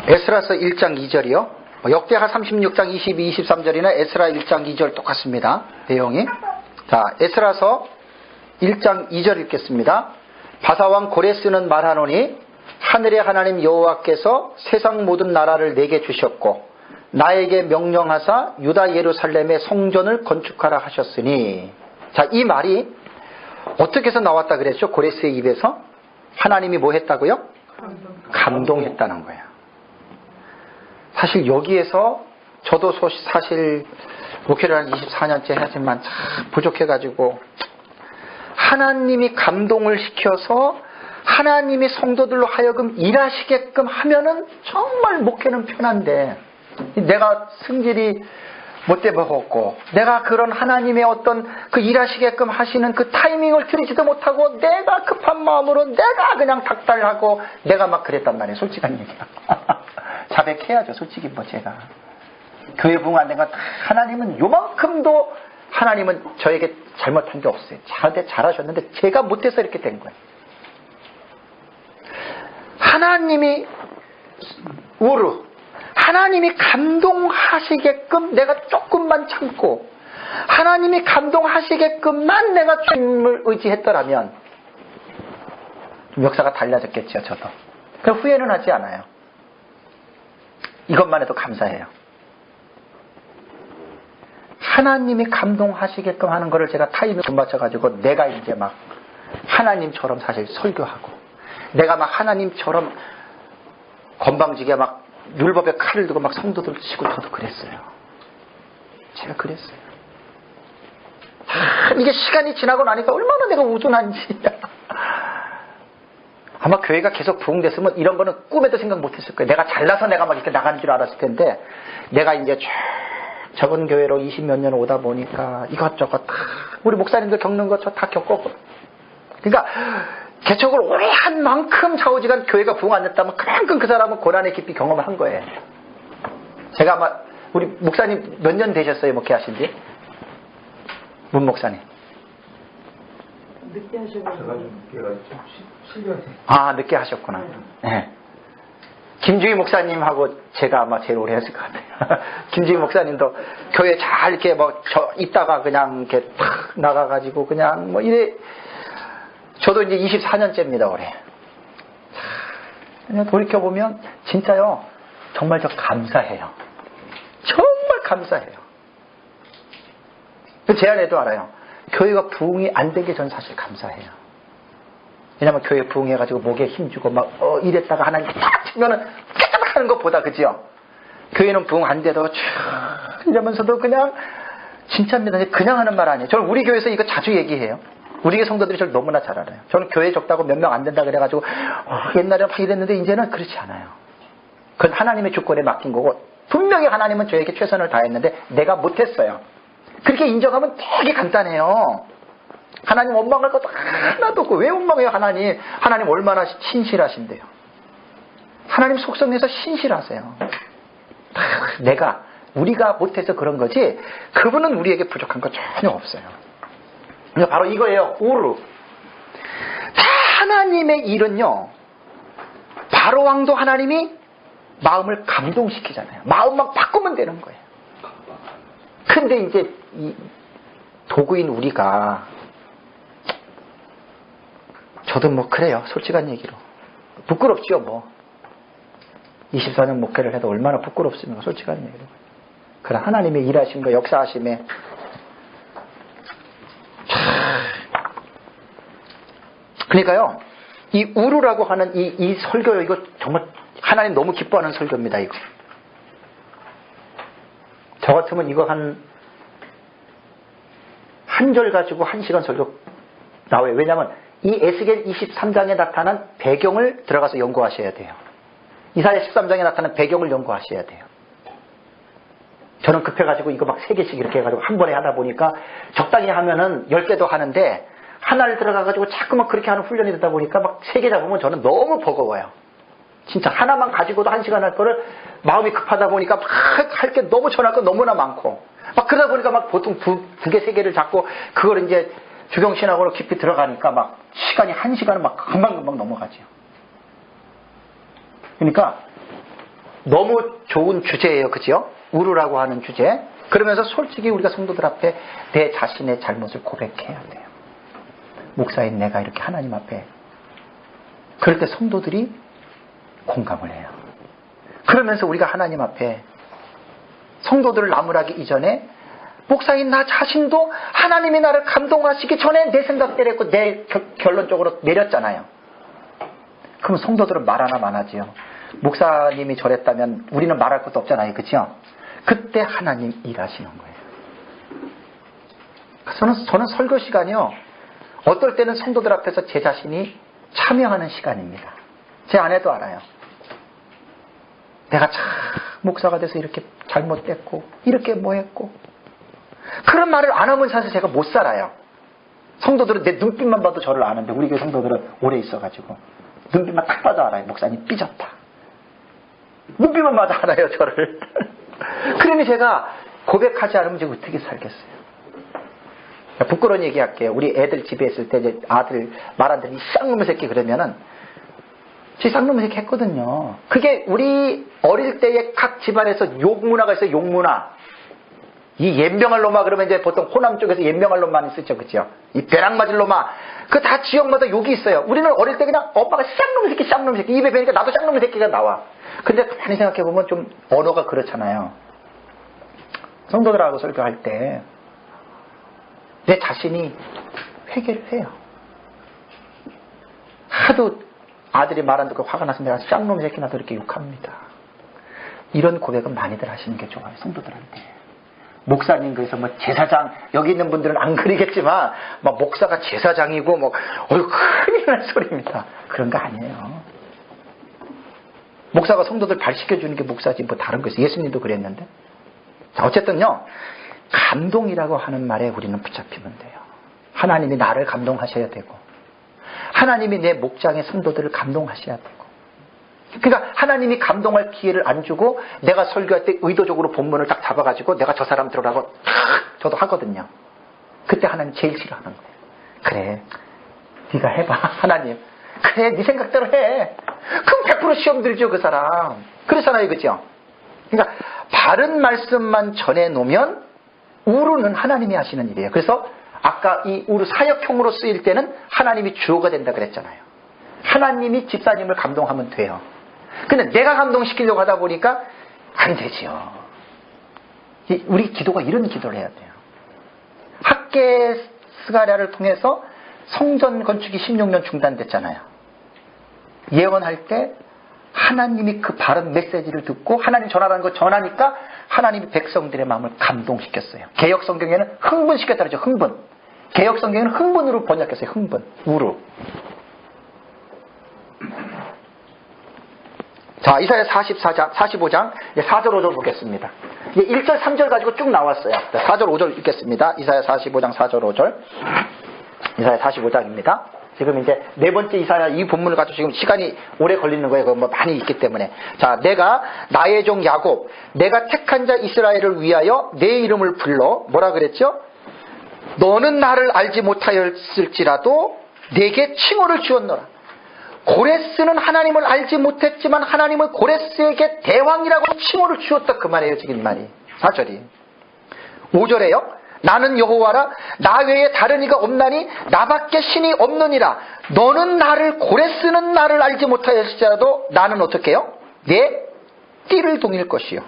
에스라서 1장 2절이요. 역대하 36장 22, 23절이나 에스라 1장 2절 똑같습니다. 내용이. 자, 에스라서 1장 2절 읽겠습니다. 바사왕 고레스는 말하노니 하늘의 하나님 여호와께서 세상 모든 나라를 내게 주셨고 나에게 명령하사 유다 예루살렘의 성전을 건축하라 하셨으니. 자, 이 말이 어떻게 해서 나왔다 그랬죠? 고레스의 입에서 하나님이 뭐 했다고요? 감동했다는 거예요. 사실 여기에서 저도 사실 목회를 한 24년째 하지만 참 부족해가지고 하나님이 감동을 시켜서 하나님이 성도들로 하여금 일하시게끔 하면은 정말 목회는 편한데 내가 승질이 못돼 먹었고 내가 그런 하나님의 어떤 그 일하시게끔 하시는 그 타이밍을 들이지도 못하고 내가 급한 마음으로 내가 그냥 닥달하고 내가 막 그랬단 말이에요. 솔직한 얘기야. 자백해야죠. 솔직히 뭐 제가 교회 부흥 안 된 건 하나님은 요만큼도 하나님은 저에게 잘못한 게 없어요. 잘하셨는데 제가 못해서 이렇게 된 거예요. 하나님이 우르 하나님이 감동하시게끔 내가 조금만 참고 하나님이 감동하시게끔만 내가 주님을 의지했더라면 좀 역사가 달라졌겠죠. 저도. 그럼 후회는 하지 않아요. 이것만 해도 감사해요. 하나님이 감동하시게끔 하는 거를 제가 타임에 못 맞춰가지고 내가 이제 막 하나님처럼 사실 설교하고 내가 막 하나님처럼 건방지게 막 율법에 칼을 두고 막 성도들 치고 저도 그랬어요. 제가 그랬어요. 이게 시간이 지나고 나니까 얼마나 내가 우둔한지. 아마 교회가 계속 부흥됐으면 이런 거는 꿈에도 생각 못했을 거예요. 내가 잘나서 내가 막 이렇게 나가는 줄 알았을 텐데 내가 이제 적은 교회로 20몇 년 오다 보니까 이것저것 다 우리 목사님들 겪는 거 저 다 겪었고 그러니까 개척을 오래 한 만큼 좌우지간 교회가 부흥 안 됐다면 그만큼 그 사람은 고난의 깊이 경험을 한 거예요. 제가 아마 우리 목사님 몇 년 되셨어요? 목회하신 지? 문 목사님. 늦게 하셔가지고. 제가 좀 7년. 아, 늦게 하셨구나. 네. 김주희 목사님하고 제가 아마 제일 오래 했을 것 같아요. 김주희 목사님도 교회 잘 이렇게 뭐 있다가 그냥 이렇게 탁 나가가지고 그냥 뭐 이래. 저도 이제 24년째입니다, 올해. 그냥 돌이켜보면, 진짜요, 정말 저 감사해요. 정말 감사해요. 제 안에도 알아요. 교회가 부흥이 안 된 게 전 사실 감사해요. 왜냐면 교회 부흥해가지고 목에 힘주고 막, 이랬다가 하나님 딱 치면은 깨끗 하는 것보다, 그죠? 교회는 부흥 안 돼도 쭉 이러면서도 그냥, 진짜입니다. 그냥 하는 말 아니에요. 저는 우리 교회에서 이거 자주 얘기해요. 우리 교회 성도들이 저를 너무나 잘 알아요. 저는 교회 적다고 몇 명 안 된다 그래가지고 옛날에 막 이랬는데 이제는 그렇지 않아요. 그건 하나님의 주권에 맡긴 거고 분명히 하나님은 저에게 최선을 다했는데 내가 못했어요. 그렇게 인정하면 되게 간단해요. 하나님 원망할 것도 하나도 없고 왜 원망해요? 하나님 얼마나 신실하신데요. 하나님 속성에서 신실하세요. 우리가 못해서 그런 거지 그분은 우리에게 부족한 거 전혀 없어요. 바로 이거예요. 우르. 하나님의 일은요. 바로 왕도 하나님이 마음을 감동시키잖아요. 마음만 바꾸면 되는 거예요. 근데 이제 이 도구인 우리가 저도 뭐 그래요. 솔직한 얘기로. 부끄럽죠 뭐. 24년 목회를 해도 얼마나 부끄럽습니까. 솔직한 얘기로. 그래 하나님의 일하신 거 역사하심에 그러니까요, 이 우르라고 하는 이 설교, 이거 정말 하나님 너무 기뻐하는 설교입니다, 이거. 저 같으면 이거 한 절 가지고 1시간 설교 나와요. 왜냐하면 이 에스겔 23장에 나타난 배경을 들어가서 연구하셔야 돼요. 이사야 13장에 나타난 배경을 연구하셔야 돼요. 저는 급해가지고 이거 막 3개씩 이렇게 해가지고 한 번에 하다 보니까 적당히 하면은 10개도 하는데 하나를 들어가가지고 자꾸만 그렇게 하는 훈련이 되다 보니까 막 3개 잡으면 저는 너무 버거워요. 진짜 하나만 가지고도 1시간 할 거를 마음이 급하다 보니까 막 할 게 너무 전할 거 너무나 많고 막 그러다 보니까 막 보통 2개, 3개를 잡고 그걸 이제 주경신학으로 깊이 들어가니까 막 시간이 1시간은 막 금방금방 넘어가죠. 그러니까 너무 좋은 주제예요. 그죠? 우르라고 하는 주제. 그러면서 솔직히 우리가 성도들 앞에 내 자신의 잘못을 고백해야 돼요. 목사인 내가 이렇게 하나님 앞에. 그럴 때 성도들이 공감을 해요. 그러면서 우리가 하나님 앞에 성도들을 나무라기 이전에 목사인 나 자신도 하나님이 나를 감동하시기 전에 내 생각대로 했고 내 결론적으로 내렸잖아요. 그럼 성도들은 말하나 마나지요. 목사님이 저랬다면 우리는 말할 것도 없잖아요. 그렇죠? 그때 하나님 일하시는 거예요. 저는 설교 시간이요. 어떨 때는 성도들 앞에서 제 자신이 참여하는 시간입니다. 제 아내도 알아요. 내가 참 목사가 돼서 이렇게 잘못됐고 이렇게 뭐 했고 그런 말을 안 하면 사실 제가 못 살아요. 성도들은 내 눈빛만 봐도 저를 아는데 우리 교회 성도들은 오래 있어가지고 눈빛만 딱 봐도 알아요. 목사님 삐졌다. 눈빛만 봐도 알아요. 저를. 그러니 제가 고백하지 않으면 제가 어떻게 살겠어요. 부끄러운 얘기할게요. 우리 애들 집에 있을 때 이제 아들 말 안 듣는 이 쌍놈의 새끼 그러면은 저 쌍놈의 새끼 했거든요. 그게 우리 어릴 때의 각 집안에서 욕문화가 있어요. 욕문화. 이 옌병할 놈아 그러면 이제 보통 호남 쪽에서 옌병할 놈만 쓰죠. 그죠? 이 벼락 맞을 놈아. 그 다 지역마다 욕이 있어요. 우리는 어릴 때 그냥 오빠가 쌍놈의 새끼 쌍놈의 새끼 입에 배니까 나도 쌍놈의 새끼가 나와. 근데 가만히 생각해보면 좀 언어가 그렇잖아요. 성도들하고 설교할 때 내 자신이 회개를 해요. 하도 아들이 말 안 듣고 화가 나서 내가 쌍놈 새끼 나도 이렇게 욕합니다. 이런 고백은 많이들 하시는 게 좋아요. 성도들한테. 목사님 그래서 뭐 제사장 여기 있는 분들은 안 그러겠지만 막 목사가 제사장이고 뭐 큰일 날 소리입니다. 그런 거 아니에요. 목사가 성도들 발시켜주는 게 목사지 뭐 다른 거있어요. 예수님도 그랬는데. 자, 어쨌든요. 감동이라고 하는 말에 우리는 붙잡히면 돼요. 하나님이 나를 감동하셔야 되고 하나님이 내 목장의 성도들을 감동하셔야 되고 그러니까 하나님이 감동할 기회를 안 주고 내가 설교할 때 의도적으로 본문을 딱 잡아가지고 내가 저 사람 들으라고 저도 하거든요. 그때 하나님 제일 싫어하는 거예요. 그래 네가 해봐 하나님. 그래 네 생각대로 해. 그럼 100% 시험 들죠 그 사람. 그렇잖아요. 그죠? 그러니까 바른 말씀만 전해놓으면 우르는 하나님이 하시는 일이에요. 그래서 아까 이 우르 사역형으로 쓰일 때는 하나님이 주어가 된다 그랬잖아요. 하나님이 집사님을 감동하면 돼요. 근데 내가 감동시키려고 하다 보니까 안 되지요. 우리 기도가 이런 기도를 해야 돼요. 학계 스가랴를 통해서 성전 건축이 16년 중단됐잖아요. 예언할 때 하나님이 그 바른 메시지를 듣고 하나님 전하라는 거 전하니까 하나님이 백성들의 마음을 감동시켰어요. 개역 성경에는 흥분시켰다 그러죠. 흥분. 개역 성경에는 흥분으로 번역했어요. 흥분. 우루. 자, 이사야 45장 4절 5절 보겠습니다. 1절 3절 가지고 쭉 나왔어요. 4절 5절 읽겠습니다. 이사야 45장 4절 5절. 이사야 45장입니다. 지금 이제 네 번째 이사야 이 본문을 가지고 지금 시간이 오래 걸리는 거예요. 뭐 많이 있기 때문에. 자, 내가 나의 종 야곱, 내가 택한 자 이스라엘을 위하여 내 이름을 불러 뭐라 그랬죠? 너는 나를 알지 못하였을지라도 내게 칭호를 주었노라. 고레스는 하나님을 알지 못했지만 하나님은 고레스에게 대왕이라고 칭호를 주었다 그 말이에요. 지금 이 말이 4절이. 5절에요. 나는 여호와라 나 외에 다른 이가 없나니 나밖에 신이 없느니라. 너는 나를 고레스는 나를 알지 못하였을지라도 나는 어떻게 해요? 내 띠를 동일 것이요.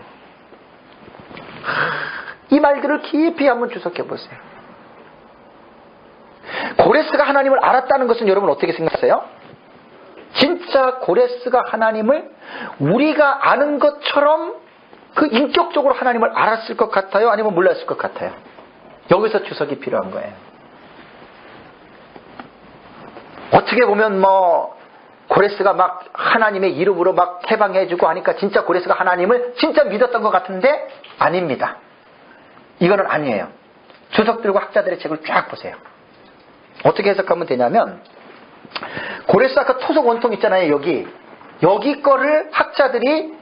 이 말들을 깊이 한번 주석해 보세요. 고레스가 하나님을 알았다는 것은 여러분 어떻게 생각하세요? 진짜 고레스가 하나님을 우리가 아는 것처럼 그 인격적으로 하나님을 알았을 것 같아요? 아니면 몰랐을 것 같아요? 여기서 주석이 필요한 거예요. 어떻게 보면 뭐 고레스가 막 하나님의 이름으로 막 해방해주고 하니까 진짜 고레스가 하나님을 진짜 믿었던 것 같은데 아닙니다. 이거는 아니에요. 주석들과 학자들의 책을 쫙 보세요. 어떻게 해석하면 되냐면 고레스 아까 토속 원통 있잖아요. 여기 거를 학자들이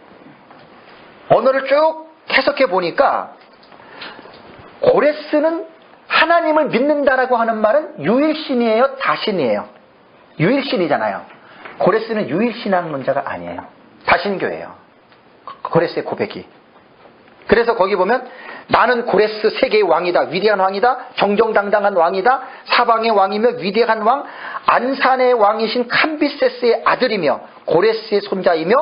언어를 쭉 해석해 보니까 고레스는 하나님을 믿는다라고 하는 말은 유일신이에요? 다신이에요? 유일신이잖아요. 고레스는 유일신앙론자가 아니에요. 다신교예요. 고레스의 고백이. 그래서 거기 보면 나는 고레스 세계의 왕이다. 위대한 왕이다. 정정당당한 왕이다. 사방의 왕이며 위대한 왕 안산의 왕이신 캄비세스의 아들이며 고레스의 손자이며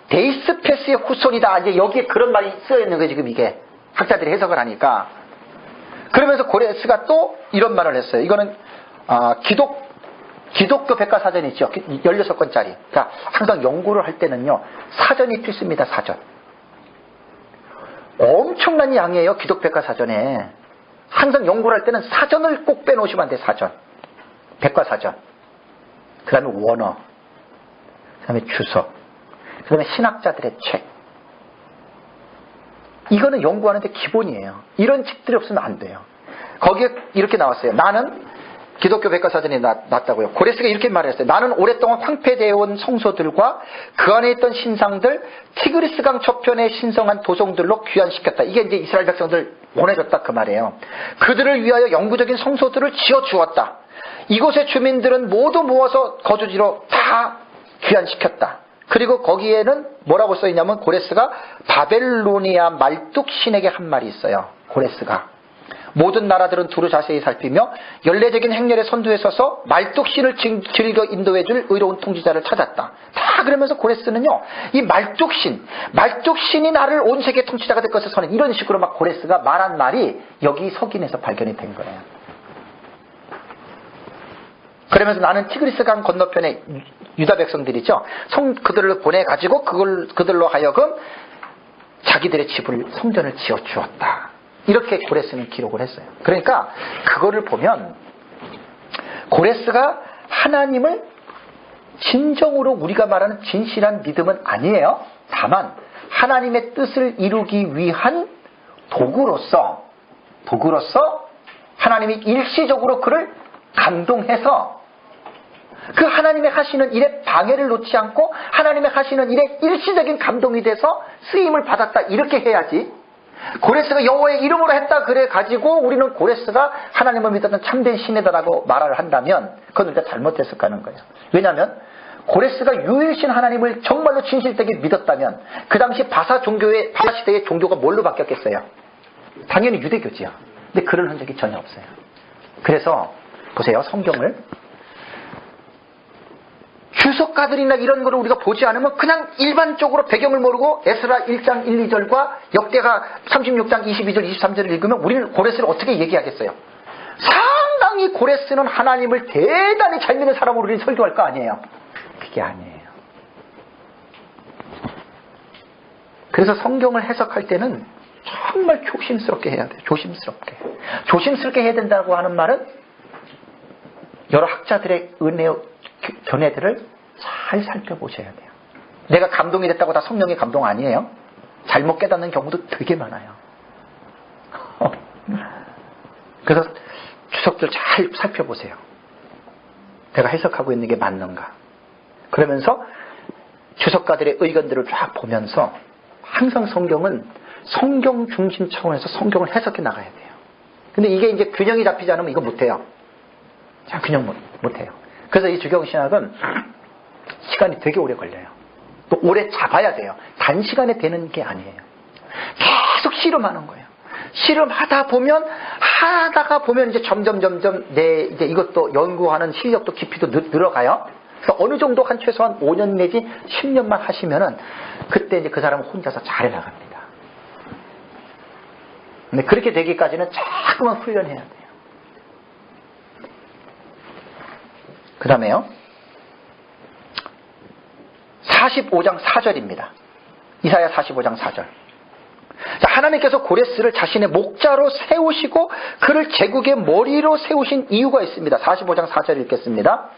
데이스페스의 후손이다. 이제 여기에 그런 말이 쓰여 있는 거예요. 지금 이게 학자들이 해석을 하니까. 그러면서 고레스가 또 이런 말을 했어요. 이거는 기독교 백과사전이 있죠. 16권짜리. 그러니까 항상 연구를 할 때는요. 사전이 필수입니다. 사전. 엄청난 양이에요. 기독교 백과사전에. 항상 연구를 할 때는 사전을 꼭 빼놓으시면 안 돼요. 사전. 백과사전. 그 다음에 원어. 그 다음에 주석. 그 다음에 신학자들의 책. 이거는 연구하는데 기본이에요. 이런 책들이 없으면 안 돼요. 거기에 이렇게 나왔어요. 나는 기독교 백과사전에 났다고요. 고레스가 이렇게 말했어요. 나는 오랫동안 황폐되어 온 성소들과 그 안에 있던 신상들 티그리스강 저편에 신성한 도성들로 귀환시켰다. 이게 이제 이스라엘 백성들 보내줬다 그 말이에요. 그들을 위하여 영구적인 성소들을 지어주었다. 이곳의 주민들은 모두 모아서 거주지로 다 귀환시켰다. 그리고 거기에는 뭐라고 써있냐면 고레스가 바벨로니아 말뚝신에게 한 말이 있어요. 고레스가 모든 나라들은 두루 자세히 살피며 연례적인 행렬의 선두에 서서 말뚝신을 즐겨 인도해줄 의로운 통치자를 찾았다. 다 그러면서 고레스는요, 이 말뚝신이 나를 온 세계 통치자가 될 것을 선언, 이런 식으로 막 고레스가 말한 말이 여기 석인에서 발견이 된 거예요. 그러면서 나는 티그리스강 건너편에 유다 백성들이죠. 그들을 보내가지고 그들로 하여금 자기들의 집을 성전을 지어주었다. 이렇게 고레스는 기록을 했어요. 그러니까 그거를 보면 고레스가 하나님을 진정으로 우리가 말하는 진실한 믿음은 아니에요. 다만 하나님의 뜻을 이루기 위한 도구로서 하나님이 일시적으로 그를 감동해서 그 하나님의 하시는 일에 방해를 놓지 않고 하나님의 하시는 일에 일시적인 감동이 돼서 쓰임을 받았다. 이렇게 해야지. 고레스가 여호와의 이름으로 했다 그래 가지고 우리는 고레스가 하나님을 믿었던 참된 신이다라고 말을 한다면 그건 우리가 잘못했을 거는 거예요. 왜냐하면 고레스가 유일신 하나님을 정말로 진실되게 믿었다면 그 당시 바사 시대의 종교가 뭘로 바뀌었겠어요? 당연히 유대교지요. 근데 그런 흔적이 전혀 없어요. 그래서 보세요. 성경을 주석가들이나 이런 거를 우리가 보지 않으면 그냥 일반적으로 배경을 모르고 에스라 1장 1, 2절과 역대하 36장 22절 23절을 읽으면 우리는 고레스를 어떻게 얘기하겠어요? 상당히 고레스는 하나님을 대단히 잘 믿는 사람으로 우리는 설교할 거 아니에요. 그게 아니에요. 그래서 성경을 해석할 때는 정말 조심스럽게 해야 돼요. 조심스럽게 해야 된다고 하는 말은 여러 학자들의 은혜의 견해들을 잘 살펴보셔야 돼요. 내가 감동이 됐다고 다 성령의 감동 아니에요. 잘못 깨닫는 경우도 되게 많아요. 그래서 주석들 잘 살펴보세요. 내가 해석하고 있는 게 맞는가. 그러면서 주석가들의 의견들을 쫙 보면서 항상 성경은 성경 중심 차원에서 성경을 해석해 나가야 돼요. 근데 이게 이제 균형이 잡히지 않으면 이거 못해요. 자, 균형 못해요. 그래서 이 주경신학은 시간이 되게 오래 걸려요. 또 오래 잡아야 돼요. 단시간에 되는 게 아니에요. 계속 실험하는 거예요. 실험하다가 보면 이제 점점 이제 이것도 연구하는 실력도 깊이도 늘어가요. 그래서 어느 정도 한 최소한 5년 내지 10년만 하시면은 그때 이제 그 사람은 혼자서 잘해 나갑니다. 근데 그렇게 되기까지는 자꾸만 훈련해야 돼요. 그 다음에요. 45장 4절입니다. 이사야 45장 4절. 자, 하나님께서 고레스를 자신의 목자로 세우시고 그를 제국의 머리로 세우신 이유가 있습니다. 45장 4절 읽겠습니다.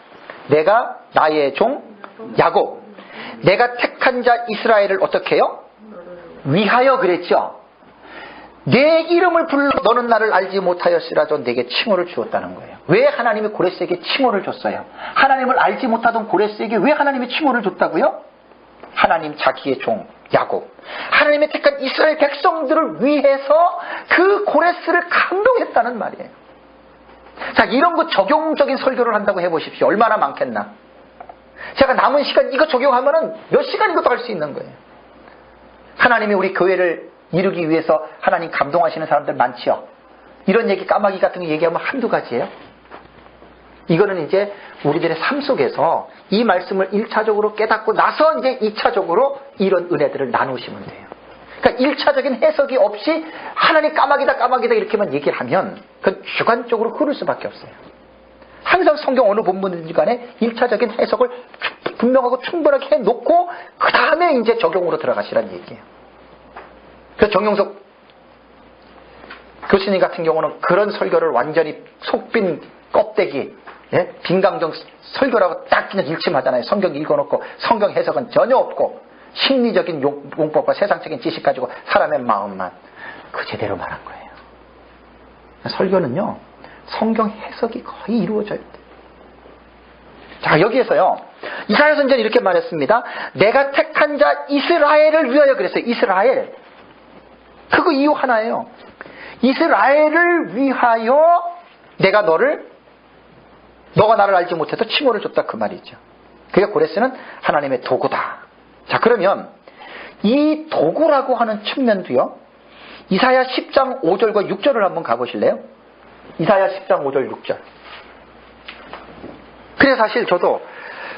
내가 나의 종 야곱, 내가 택한 자 이스라엘을 어떻게 해요? 위하여 그랬죠. 내 이름을 불러 너는 나를 알지 못하였으라도 내게 칭호를 주었다는 거예요. 왜 하나님이 고레스에게 칭호를 줬어요? 하나님을 알지 못하던 고레스에게 왜 하나님이 칭호를 줬다고요? 하나님 자기의 종 야곱, 하나님의 택한 이스라엘 백성들을 위해서 그 고레스를 감동했다는 말이에요. 자, 이런 거 적용적인 설교를 한다고 해보십시오. 얼마나 많겠나. 제가 남은 시간 이거 적용하면은 몇 시간 이것도 할 수 있는 거예요. 하나님이 우리 교회를 이루기 위해서 하나님 감동하시는 사람들 많지요. 이런 얘기 까마귀 같은 거 얘기하면 한두 가지예요. 이거는 이제 우리들의 삶 속에서 이 말씀을 1차적으로 깨닫고 나서 이제 2차적으로 이런 은혜들을 나누시면 돼요. 그러니까 1차적인 해석이 없이 하나님 까마귀다 이렇게만 얘기를 하면 그건 주관적으로 흐를 수밖에 없어요. 항상 성경 어느 본문이든 간에 1차적인 해석을 분명하고 충분하게 해놓고 그 다음에 이제 적용으로 들어가시라는 얘기예요. 그래서 정용석 교수님 같은 경우는 그런 설교를 완전히 속빈 껍데기, 예? 빈강정 설교라고 딱 그냥 일침하잖아요. 성경 읽어놓고 성경 해석은 전혀 없고 심리적인 용법과 세상적인 지식 가지고 사람의 마음만 그 제대로 말한 거예요. 설교는요, 성경 해석이 거의 이루어져야 돼요. 자, 여기에서요, 이사야 선지자는 이렇게 말했습니다. 내가 택한 자 이스라엘을 위하여 그랬어요. 이스라엘. 그거 이유 하나예요. 이스라엘을 위하여 내가 너가 나를 알지 못해도 칭호를 줬다 그 말이죠. 그게 고레스는 하나님의 도구다. 자, 그러면 이 도구라고 하는 측면도요, 이사야 10장 5절과 6절을 한번 가보실래요? 이사야 10장 5절 6절. 그래서 사실 저도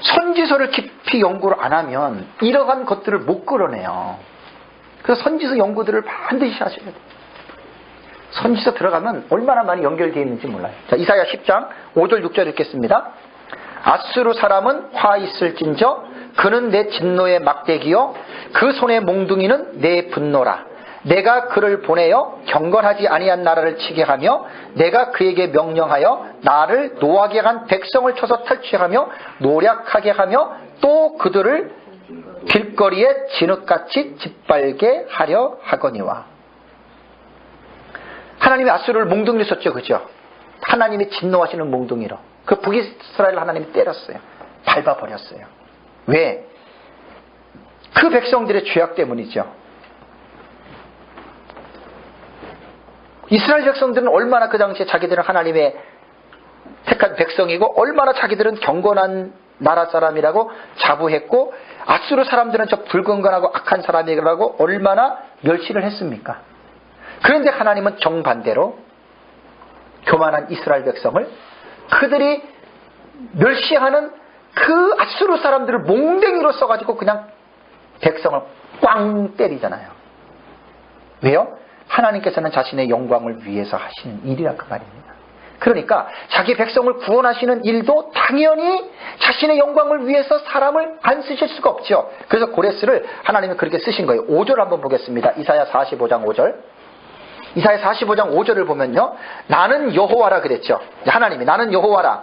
선지서를 깊이 연구를 안 하면 이러한 것들을 못 끌어내요. 그래서 선지서 연구들을 반드시 하셔야 돼요. 선지서 들어가면 얼마나 많이 연결되어 있는지 몰라요. 자, 이사야 10장 5절 6절 읽겠습니다. 아수르 사람은 화 있을진저 그는 내 진노의 막대기요 그 손의 몽둥이는 내 분노라. 내가 그를 보내어 경건하지 아니한 나라를 치게 하며 내가 그에게 명령하여 나를 노하게 한 백성을 쳐서 탈취하며 노략하게 하며 또 그들을 길거리에 진흙같이 짓밟게 하려 하거니와. 하나님이 아수르를 몽둥이로 썼죠, 그죠? 하나님이 진노하시는 몽둥이로 그 북이스라엘을 하나님이 때렸어요. 밟아버렸어요. 왜? 그 백성들의 죄악 때문이죠. 이스라엘 백성들은 얼마나 그 당시에 자기들은 하나님의 택한 백성이고 얼마나 자기들은 경건한 나라 사람이라고 자부했고 아수르 사람들은 저 불건강하고 악한 사람이라고 얼마나 멸시를 했습니까? 그런데 하나님은 정반대로 교만한 이스라엘 백성을 그들이 멸시하는 그 아수르 사람들을 몽댕이로 써가지고 그냥 백성을 꽝 때리잖아요. 왜요? 하나님께서는 자신의 영광을 위해서 하시는 일이라 그 말입니다. 그러니까 자기 백성을 구원하시는 일도 당연히 자신의 영광을 위해서 사람을 안 쓰실 수가 없죠. 그래서 고레스를 하나님이 그렇게 쓰신 거예요. 5절 한번 보겠습니다. 이사야 45장 5절. 이사야 45장 5절을 보면요, 나는 여호와라 그랬죠. 하나님이 나는 여호와라.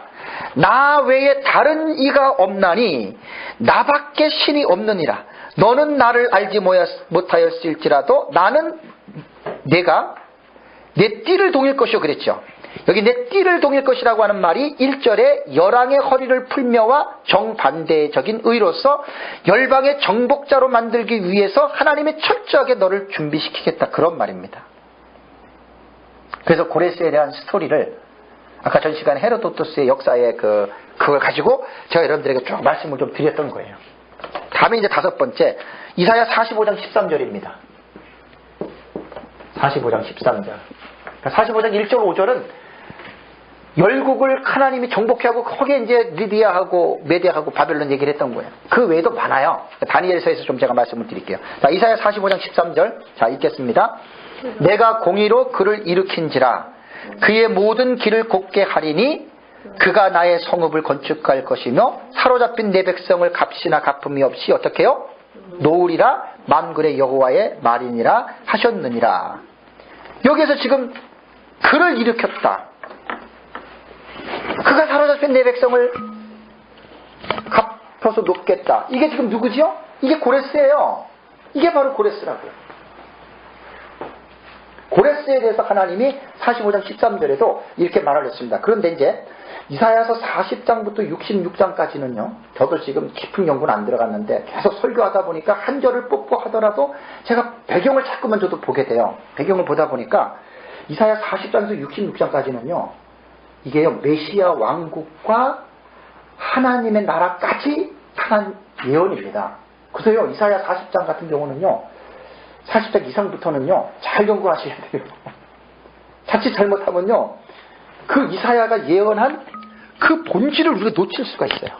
나 외에 다른 이가 없나니 나밖에 신이 없느니라. 너는 나를 알지 못하였을지라도 나는 내가 내 띠를 동일 것이요 그랬죠. 여기 내 띠를 동일 것이라고 하는 말이 1절에 열왕의 허리를 풀며와 정반대적인 의로서 열방의 정복자로 만들기 위해서 하나님이 철저하게 너를 준비시키겠다 그런 말입니다. 그래서 고레스에 대한 스토리를 아까 전 시간에 헤로도토스의 역사의 그걸 가지고 제가 여러분들에게 쭉 말씀을 좀 드렸던 거예요. 다음에 이제 5번째 이사야 45장 13절입니다. 45장 13절. 그러니까 45장 1절 5절은 열국을 하나님이 정복해 하고 거기에 이제 리디아하고 메디아하고 바벨론 얘기를 했던 거예요. 그 외에도 많아요. 다니엘서에서 좀 제가 말씀을 드릴게요. 자, 이사야 45장 13절. 자, 읽겠습니다. 내가 공의로 그를 일으킨지라 그의 모든 길을 곱게 하리니 그가 나의 성읍을 건축할 것이며 사로잡힌 내 백성을 값이나 갚음이 없이 어떻게 해요? 놓으리라 만군의 여호와의 말이니라 하셨느니라. 여기에서 지금 그를 일으켰다. 그가 사로잡힌 내 백성을 갚아서 놓겠다. 이게 지금 누구지요? 이게 고레스예요. 이게 바로 고레스라고요. 고레스에 대해서 하나님이 45장 13절에도 이렇게 말을 했습니다. 그런데 이제 이사야서 40장부터 66장까지는요. 저도 지금 깊은 연구는 안 들어갔는데 계속 설교하다 보니까 한 절을 뽑고 하더라도 제가 배경을 자꾸만 저도 보게 돼요. 배경을 보다 보니까 이사야 40장에서 66장까지는요. 이게요. 메시아 왕국과 하나님의 나라까지 탄한 예언입니다. 그래서요. 이사야 40장 같은 경우는요. 40장 이상부터는요, 잘 연구하셔야 돼요. 자칫 잘못하면요, 그 이사야가 예언한 그 본질을 우리가 놓칠 수가 있어요.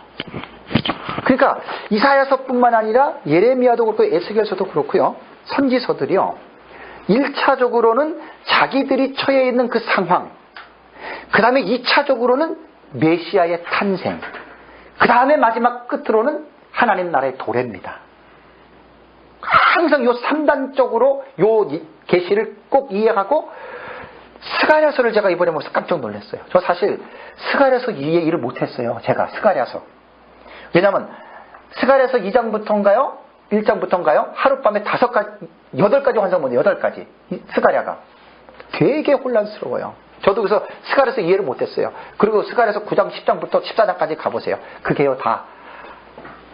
그러니까 이사야서뿐만 아니라 예레미야도 그렇고 에스겔서도 그렇고요, 선지서들이요, 1차적으로는 자기들이 처해 있는 그 상황, 그 다음에 2차적으로는 메시아의 탄생, 그 다음에 마지막 끝으로는 하나님 나라의 도래입니다. 항상 요 3단적으로 요 계시를 꼭 이해하고, 스가랴서를 제가 이번에 보면서 깜짝 놀랐어요. 저 사실 스가랴서 이해를 못했어요. 제가 스가랴서. 왜냐하면 스가랴서 2장부터인가요? 1장부터인가요? 하룻밤에 8가지 환상 보네요. 8가지. 스가랴가. 되게 혼란스러워요. 저도 그래서 스가랴서 이해를 못했어요. 그리고 스가랴서 9장, 10장부터 14장까지 가보세요. 그게요 다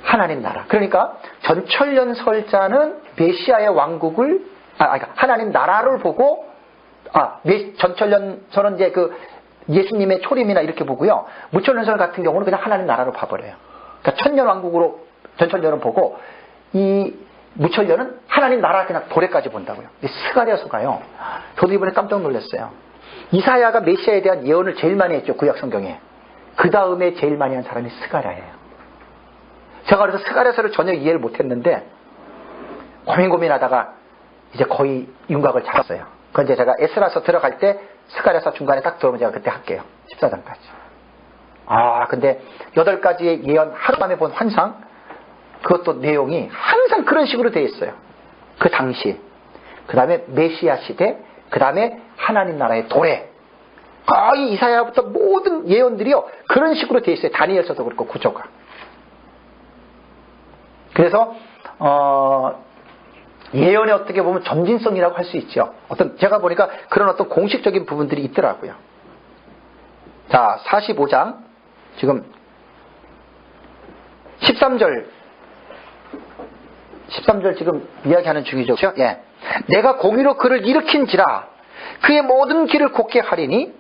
하나님 나라. 그러니까 전철연설자는 메시아의 왕국을, 그러니까 하나님 나라를 보고, 전철연설은 이제 그 예수님의 초림이나 이렇게 보고요. 무철연설 같은 경우는 그냥 하나님 나라로 봐버려요. 그러니까 천년왕국으로 전철연은 보고, 이 무철연은 하나님 나라 그냥 도래까지 본다고요. 스가랴서가요, 저도 이번에 깜짝 놀랐어요. 이사야가 메시아에 대한 예언을 제일 많이 했죠, 구약 성경에. 그 다음에 제일 많이 한 사람이 스가랴예요. 제가 그래서 스가랴서를 전혀 이해를 못했는데 고민하다가 이제 거의 윤곽을 잡았어요. 그건 이제 제가 에스라서 들어갈 때 스가랴서 중간에 딱 들어오면 제가 그때 할게요. 14장까지. 근데 8가지의 예언, 하룻밤에 본 환상, 그것도 내용이 항상 그런 식으로 되어 있어요. 그 당시, 그 다음에 메시아 시대, 그 다음에 하나님 나라의 도래. 거의 이사야부터 모든 예언들이요 그런 식으로 되어 있어요. 다니엘서도 그렇고 구조가. 그래서 예언이 어떻게 보면 점진성이라고 할 수 있죠. 제가 보니까 그런 어떤 공식적인 부분들이 있더라고요. 자, 45장 지금 13절 지금 이야기하는 중이죠. 그렇죠? 예. 내가 공의로 그를 일으킨지라 그의 모든 길을 곧게 하리니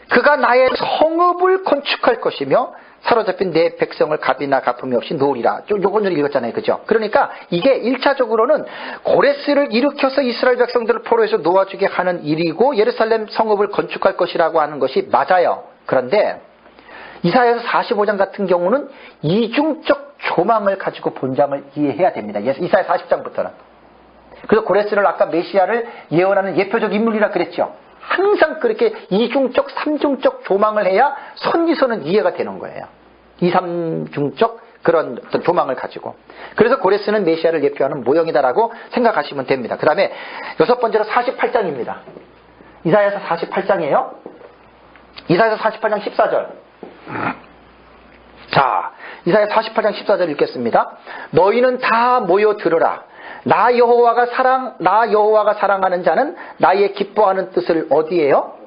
그가 나의 성읍을 건축할 것이며 사로잡힌 내 백성을 값이나 갚음이 없이 놓으리라. 요건 좀 읽었잖아요. 그죠? 그러니까 이게 1차적으로는 고레스를 일으켜서 이스라엘 백성들을 포로에서 놓아주게 하는 일이고 예루살렘 성읍을 건축할 것이라고 하는 것이 맞아요. 그런데 이사야서 45장 같은 경우는 이중적 조망을 가지고 본장을 이해해야 됩니다. 이사야 40장부터는. 그래서 고레스를 아까 메시아를 예언하는 예표적 인물이라 그랬죠. 항상 그렇게 이중적, 삼중적 조망을 해야 선지서는 이해가 되는 거예요. 2, 3중적 그런 어떤 조망을 가지고. 그래서 고레스는 메시아를 예표하는 모형이다라고 생각하시면 됩니다. 그 다음에 6번째로 48장입니다. 이사야서 48장이에요. 이사야서 48장 14절. 자, 이사야 48장 14절 읽겠습니다. 너희는 다 모여 들으라. 나 여호와가 사랑하는 자는 나의 기뻐하는 뜻을 어디에요?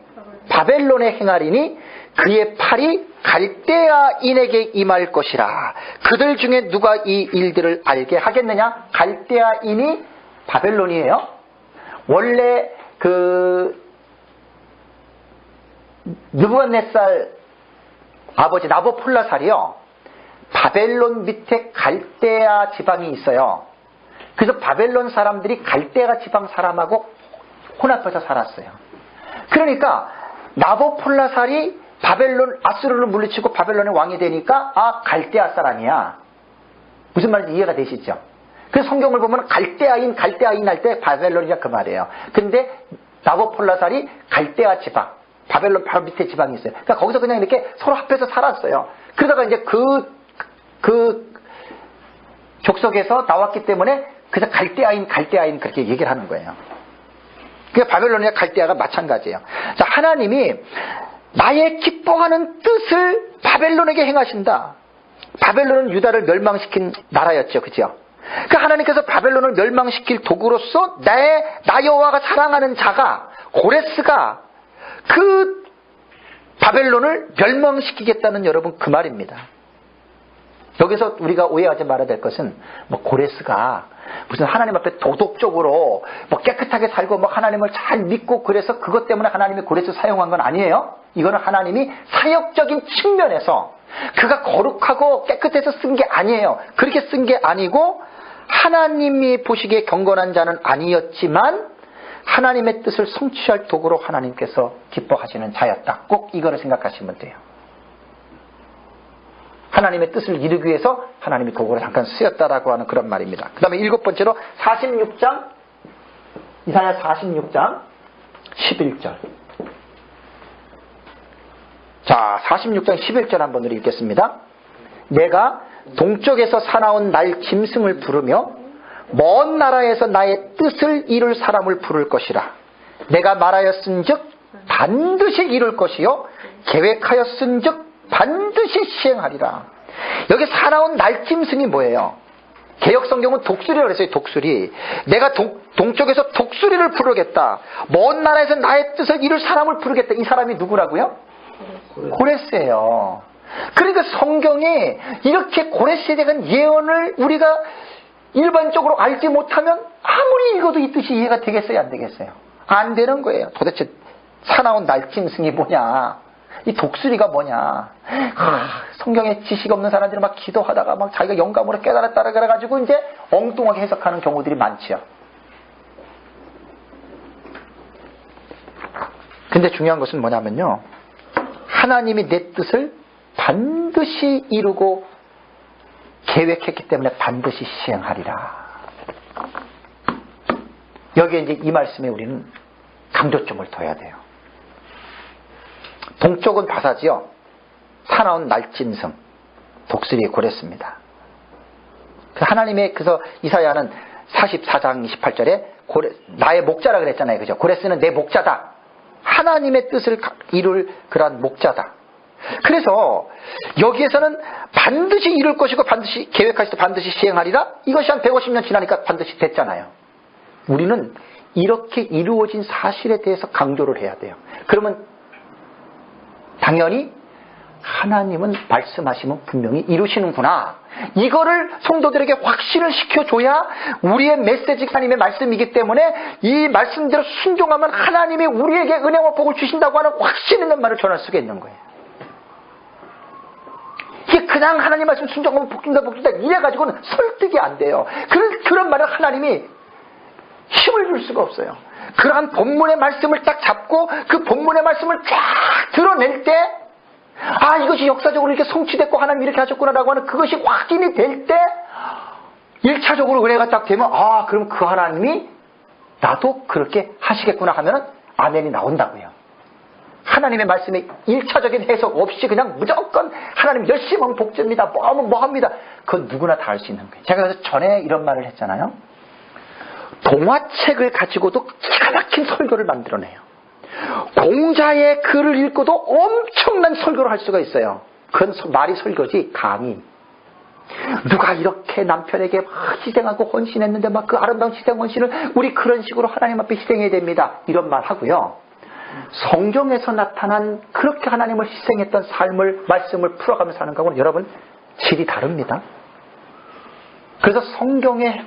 바벨론에 행하리니 그의 팔이 갈대아인에게 임할 것이라. 그들 중에 누가 이 일들을 알게 하겠느냐? 갈대아인이 바벨론이에요. 원래 느부갓네살 아버지 나보폴라살이요, 바벨론 밑에 갈대아 지방이 있어요. 그래서 바벨론 사람들이 갈대아 지방 사람하고 혼합해서 살았어요. 그러니까 나보폴라살이 아수르를 물리치고 바벨론의 왕이 되니까 갈대아 사람이야. 무슨 말인지 이해가 되시죠? 그래서 성경을 보면 갈대아인 할 때 바벨론이라 그 말이에요. 근데 나보폴라살이 갈대아 지방, 바벨론 바로 밑에 지방이 있어요. 그러니까 거기서 그냥 이렇게 서로 합해서 살았어요. 그러다가 이제 그 족속에서 나왔기 때문에 그래서 갈대아인 그렇게 얘기를 하는 거예요. 그러니까 바벨론이나 갈대아가 마찬가지예요. 자, 하나님이 나의 기뻐하는 뜻을 바벨론에게 행하신다. 바벨론은 유다를 멸망시킨 나라였죠. 그죠? 그러니까 하나님께서 바벨론을 멸망시킬 도구로서 나 여호와가 사랑하는 자가, 고레스가 그 바벨론을 멸망시키겠다는 여러분 그 말입니다. 여기서 우리가 오해하지 말아야 될 것은 고레스가 무슨 하나님 앞에 도덕적으로 깨끗하게 살고 하나님을 잘 믿고 그래서 그것 때문에 하나님이 고레스 사용한 건 아니에요. 이거는 하나님이 사역적인 측면에서 그가 거룩하고 깨끗해서 쓴 게 아니에요. 그렇게 쓴 게 아니고 하나님이 보시기에 경건한 자는 아니었지만 하나님의 뜻을 성취할 도구로 하나님께서 기뻐하시는 자였다. 꼭 이거를 생각하시면 돼요. 하나님의 뜻을 이루기 위해서 하나님이 도구로 잠깐 쓰였다라고 하는 그런 말입니다. 그 다음에 7번째로 46장, 이사야 46장 11절. 자, 46장 11절 한번 읽겠습니다. 내가 동쪽에서 사나운 날 짐승을 부르며 먼 나라에서 나의 뜻을 이룰 사람을 부를 것이라. 내가 말하였은즉 반드시 이룰 것이요 계획하였은즉 반드시 시행하리라. 여기 사나운 날짐승이 뭐예요? 개역성경은 독수리라고 그랬어요. 독수리. 내가 동쪽에서 독수리를 부르겠다. 먼 나라에서 나의 뜻을 이룰 사람을 부르겠다. 이 사람이 누구라고요? 고레스예요. 그러니까 성경이 이렇게 고레스에 대한 예언을 우리가 일반적으로 알지 못하면 아무리 읽어도 이 뜻이 이해가 되겠어요? 안 되겠어요? 안 되는 거예요. 도대체 사나운 날짐승이 뭐냐? 이 독수리가 뭐냐? 성경에 지식 없는 사람들이 막 기도하다가 막 자기가 영감으로 깨달았다 그래가지고 이제 엉뚱하게 해석하는 경우들이 많지요. 근데 중요한 것은 뭐냐면요. 하나님이 내 뜻을 반드시 이루고 계획했기 때문에 반드시 시행하리라. 여기에 이제 이 말씀에 우리는 강조점을 둬야 돼요. 동쪽은 바사지요. 사나운 날짐승, 독수리의 고레스입니다. 하나님의 그래서 이사야는 44장 28절에 나의 목자라 그랬잖아요. 그죠? 고레스는 내 목자다. 하나님의 뜻을 이룰 그러한 목자다. 그래서 여기에서는 반드시 이룰 것이고 반드시 계획하시되 반드시 시행하리라. 이것이 한 150년 지나니까 반드시 됐잖아요. 우리는 이렇게 이루어진 사실에 대해서 강조를 해야 돼요. 그러면 당연히 하나님은 말씀하시면 분명히 이루시는구나. 이거를 성도들에게 확신을 시켜줘야 우리의 메시지가 하나님의 말씀이기 때문에 이 말씀대로 순종하면 하나님이 우리에게 은혜와 복을 주신다고 하는 확신 있는 말을 전할 수가 있는 거예요. 이게 그냥 하나님 말씀 순종하면 복 준다 이래가지고는 설득이 안 돼요. 그런 말을 하나님이 힘을 줄 수가 없어요. 그러한 본문의 말씀을 딱 잡고 그 본문의 말씀을 쫙 드러낼 때 이것이 역사적으로 이렇게 성취됐고 하나님이 이렇게 하셨구나라고 하는 그것이 확인이 될 때 1차적으로 은혜가 딱 되면 그럼 그 하나님이 나도 그렇게 하시겠구나 하면은 아멘이 나온다고요. 하나님의 말씀에 1차적인 해석 없이 그냥 무조건 하나님 열심히 하면 복줍니다. 뭐 하면 뭐 합니다. 그건 누구나 다 할 수 있는 거예요. 제가 그래서 전에 이런 말을 했잖아요. 동화책을 가지고도 기가 막힌 설교를 만들어내요. 공자의 글을 읽고도 엄청난 설교를 할 수가 있어요. 그건 말이 설교지 강의. 누가 이렇게 남편에게 막 희생하고 헌신했는데 막 그 아름다운 희생 헌신을 우리 그런 식으로 하나님 앞에 희생해야 됩니다. 이런 말 하고요. 성경에서 나타난 그렇게 하나님을 희생했던 삶을 말씀을 풀어가면서 하는 거하고는 여러분 질이 다릅니다. 그래서 성경의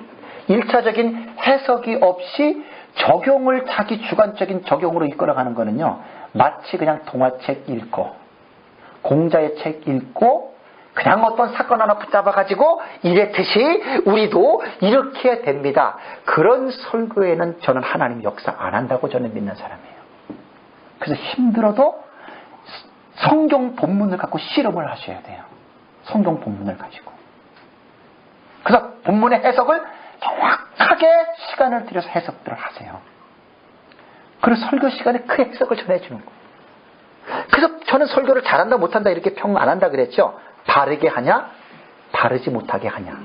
1차적인 해석이 없이 적용을 자기 주관적인 적용으로 이끌어가는 거는요. 마치 그냥 동화책 읽고 공자의 책 읽고 그냥 어떤 사건 하나 붙잡아가지고 이랬듯이 우리도 이렇게 됩니다. 그런 설교에는 저는 하나님 역사 안 한다고 저는 믿는 사람이에요. 그래서 힘들어도 성경 본문을 갖고 실험을 하셔야 돼요. 성경 본문을 가지고. 그래서 본문의 해석을 정확하게 시간을 들여서 해석들을 하세요. 그리고 설교 시간에 그 해석을 전해주는 거예요. 그래서 저는 설교를 잘한다 못한다 이렇게 평 안 한다 그랬죠. 바르게 하냐 바르지 못하게 하냐.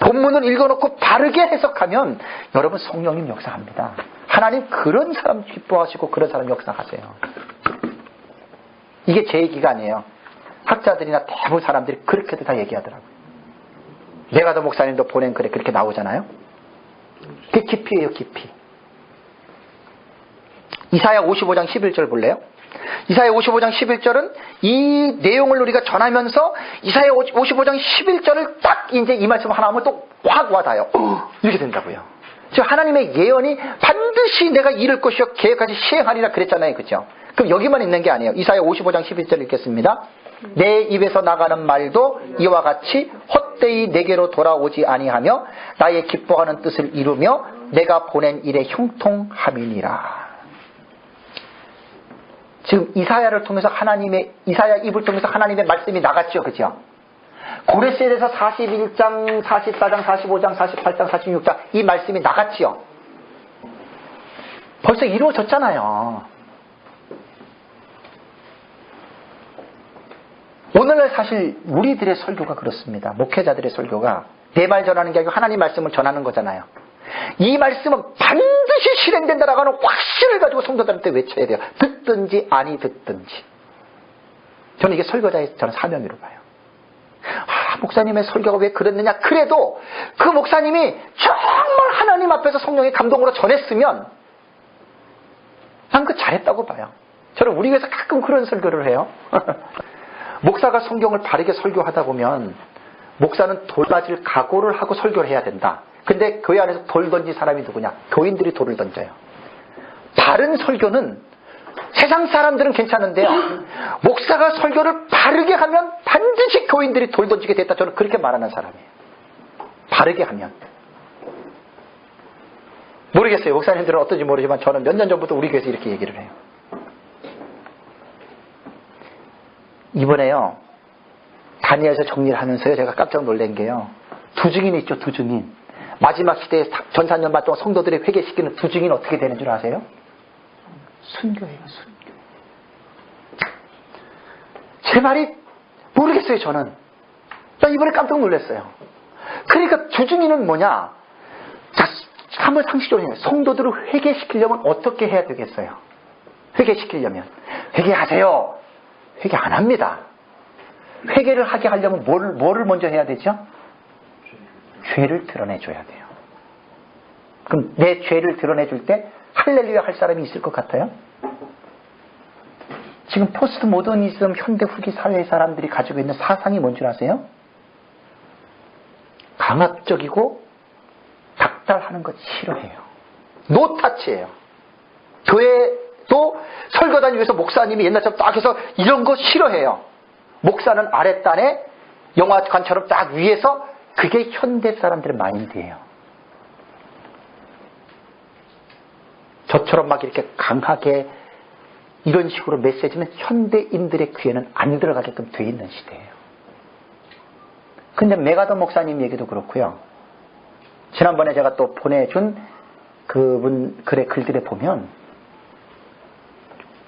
본문을 읽어놓고 바르게 해석하면 여러분 성령님 역사합니다. 하나님 그런 사람 기뻐하시고 그런 사람 역사하세요. 이게 제 얘기가 아니에요. 학자들이나 대부분 사람들이 그렇게도 다 얘기하더라고요. 내가 더 목사님도 보낸 글에 그렇게 나오잖아요. 그게 깊이에요. 깊이. 이사야 55장 11절 볼래요? 이사야 55장 11절은 이 내용을 우리가 전하면서 이사야 55장 11절을 딱 이제 이 말씀 하나 하면 또 확 와닿아요. 이렇게 된다고요. 즉 하나님의 예언이 반드시 내가 이룰 것이요 계획까지 시행하리라 그랬잖아요. 그렇죠? 그럼 여기만 있는 게 아니에요. 이사야 55장 11절 읽겠습니다. 내 입에서 나가는 말도 이와 같이 헛되이 내게로 돌아오지 아니하며 나의 기뻐하는 뜻을 이루며 내가 보낸 일에 형통함이니라. 지금 이사야를 통해서 이사야 입을 통해서 하나님의 말씀이 나갔죠. 그죠? 고레스에 대해서 41장, 44장, 45장, 48장, 46장 이 말씀이 나갔지요. 벌써 이루어졌잖아요. 오늘날 사실 우리들의 설교가 그렇습니다. 목회자들의 설교가 내 말 전하는 게 아니고 하나님 말씀을 전하는 거잖아요. 이 말씀은 반드시 실행된다라고 하는 확신을 가지고 성도들한테 외쳐야 돼요. 듣든지 아니 듣든지. 저는 이게 설교자의 저는 사명으로 봐요. 목사님의 설교가 왜 그랬느냐? 그래도 그 목사님이 정말 하나님 앞에서 성령의 감동으로 전했으면 난 그 잘했다고 봐요. 저는 우리 교회에서 가끔 그런 설교를 해요. 목사가 성경을 바르게 설교하다 보면 목사는 돌 맞을 각오를 하고 설교를 해야 된다. 근데 교회 안에서 돌 던진 사람이 누구냐? 교인들이 돌을 던져요. 바른 설교는 세상 사람들은 괜찮은데요. 목사가 설교를 바르게 하면 반드시 교인들이 돌 던지게 됐다. 저는 그렇게 말하는 사람이에요. 바르게 하면. 모르겠어요. 목사님들은 어떤지 모르지만 저는 몇 년 전부터 우리 교회에서 이렇게 얘기를 해요. 이번에요. 다니엘서 정리를 하면서요. 제가 깜짝 놀란 게요. 두 증인 있죠. 두 증인. 마지막 시대에 전산년반 동안 성도들이 회개시키는 두 증인 어떻게 되는 줄 아세요? 순교예요. 순교. 제 말이 모르겠어요. 저는. 나 이번에 깜짝 놀랐어요. 그러니까 두 증인은 뭐냐? 자, 한번 상식적으로 해요. 성도들을 회개시키려면 어떻게 해야 되겠어요? 회개시키려면 회개하세요. 회개 안 합니다. 회개를 하게 하려면 뭐를 먼저 해야 되죠? 죄를 드러내줘야 돼요. 그럼 내 죄를 드러내줄 때 할렐루야 할 사람이 있을 것 같아요? 지금 포스트 모더니즘 현대 후기 사회 사람들이 가지고 있는 사상이 뭔지 아세요? 강압적이고 닥달하는 것 싫어해요. 노타치예요. 교회도 설교단 위에서 목사님이 옛날처럼 딱 해서 이런 거 싫어해요. 목사는 아랫단에 영화관처럼 딱 위에서 그게 현대 사람들의 마인드예요. 저처럼 막 이렇게 강하게 이런 식으로 메시지는 현대인들의 귀에는 안 들어가게끔 돼 있는 시대예요. 근데 메가더 목사님 얘기도 그렇고요. 지난번에 제가 또 보내준 그분 글의 글들에 보면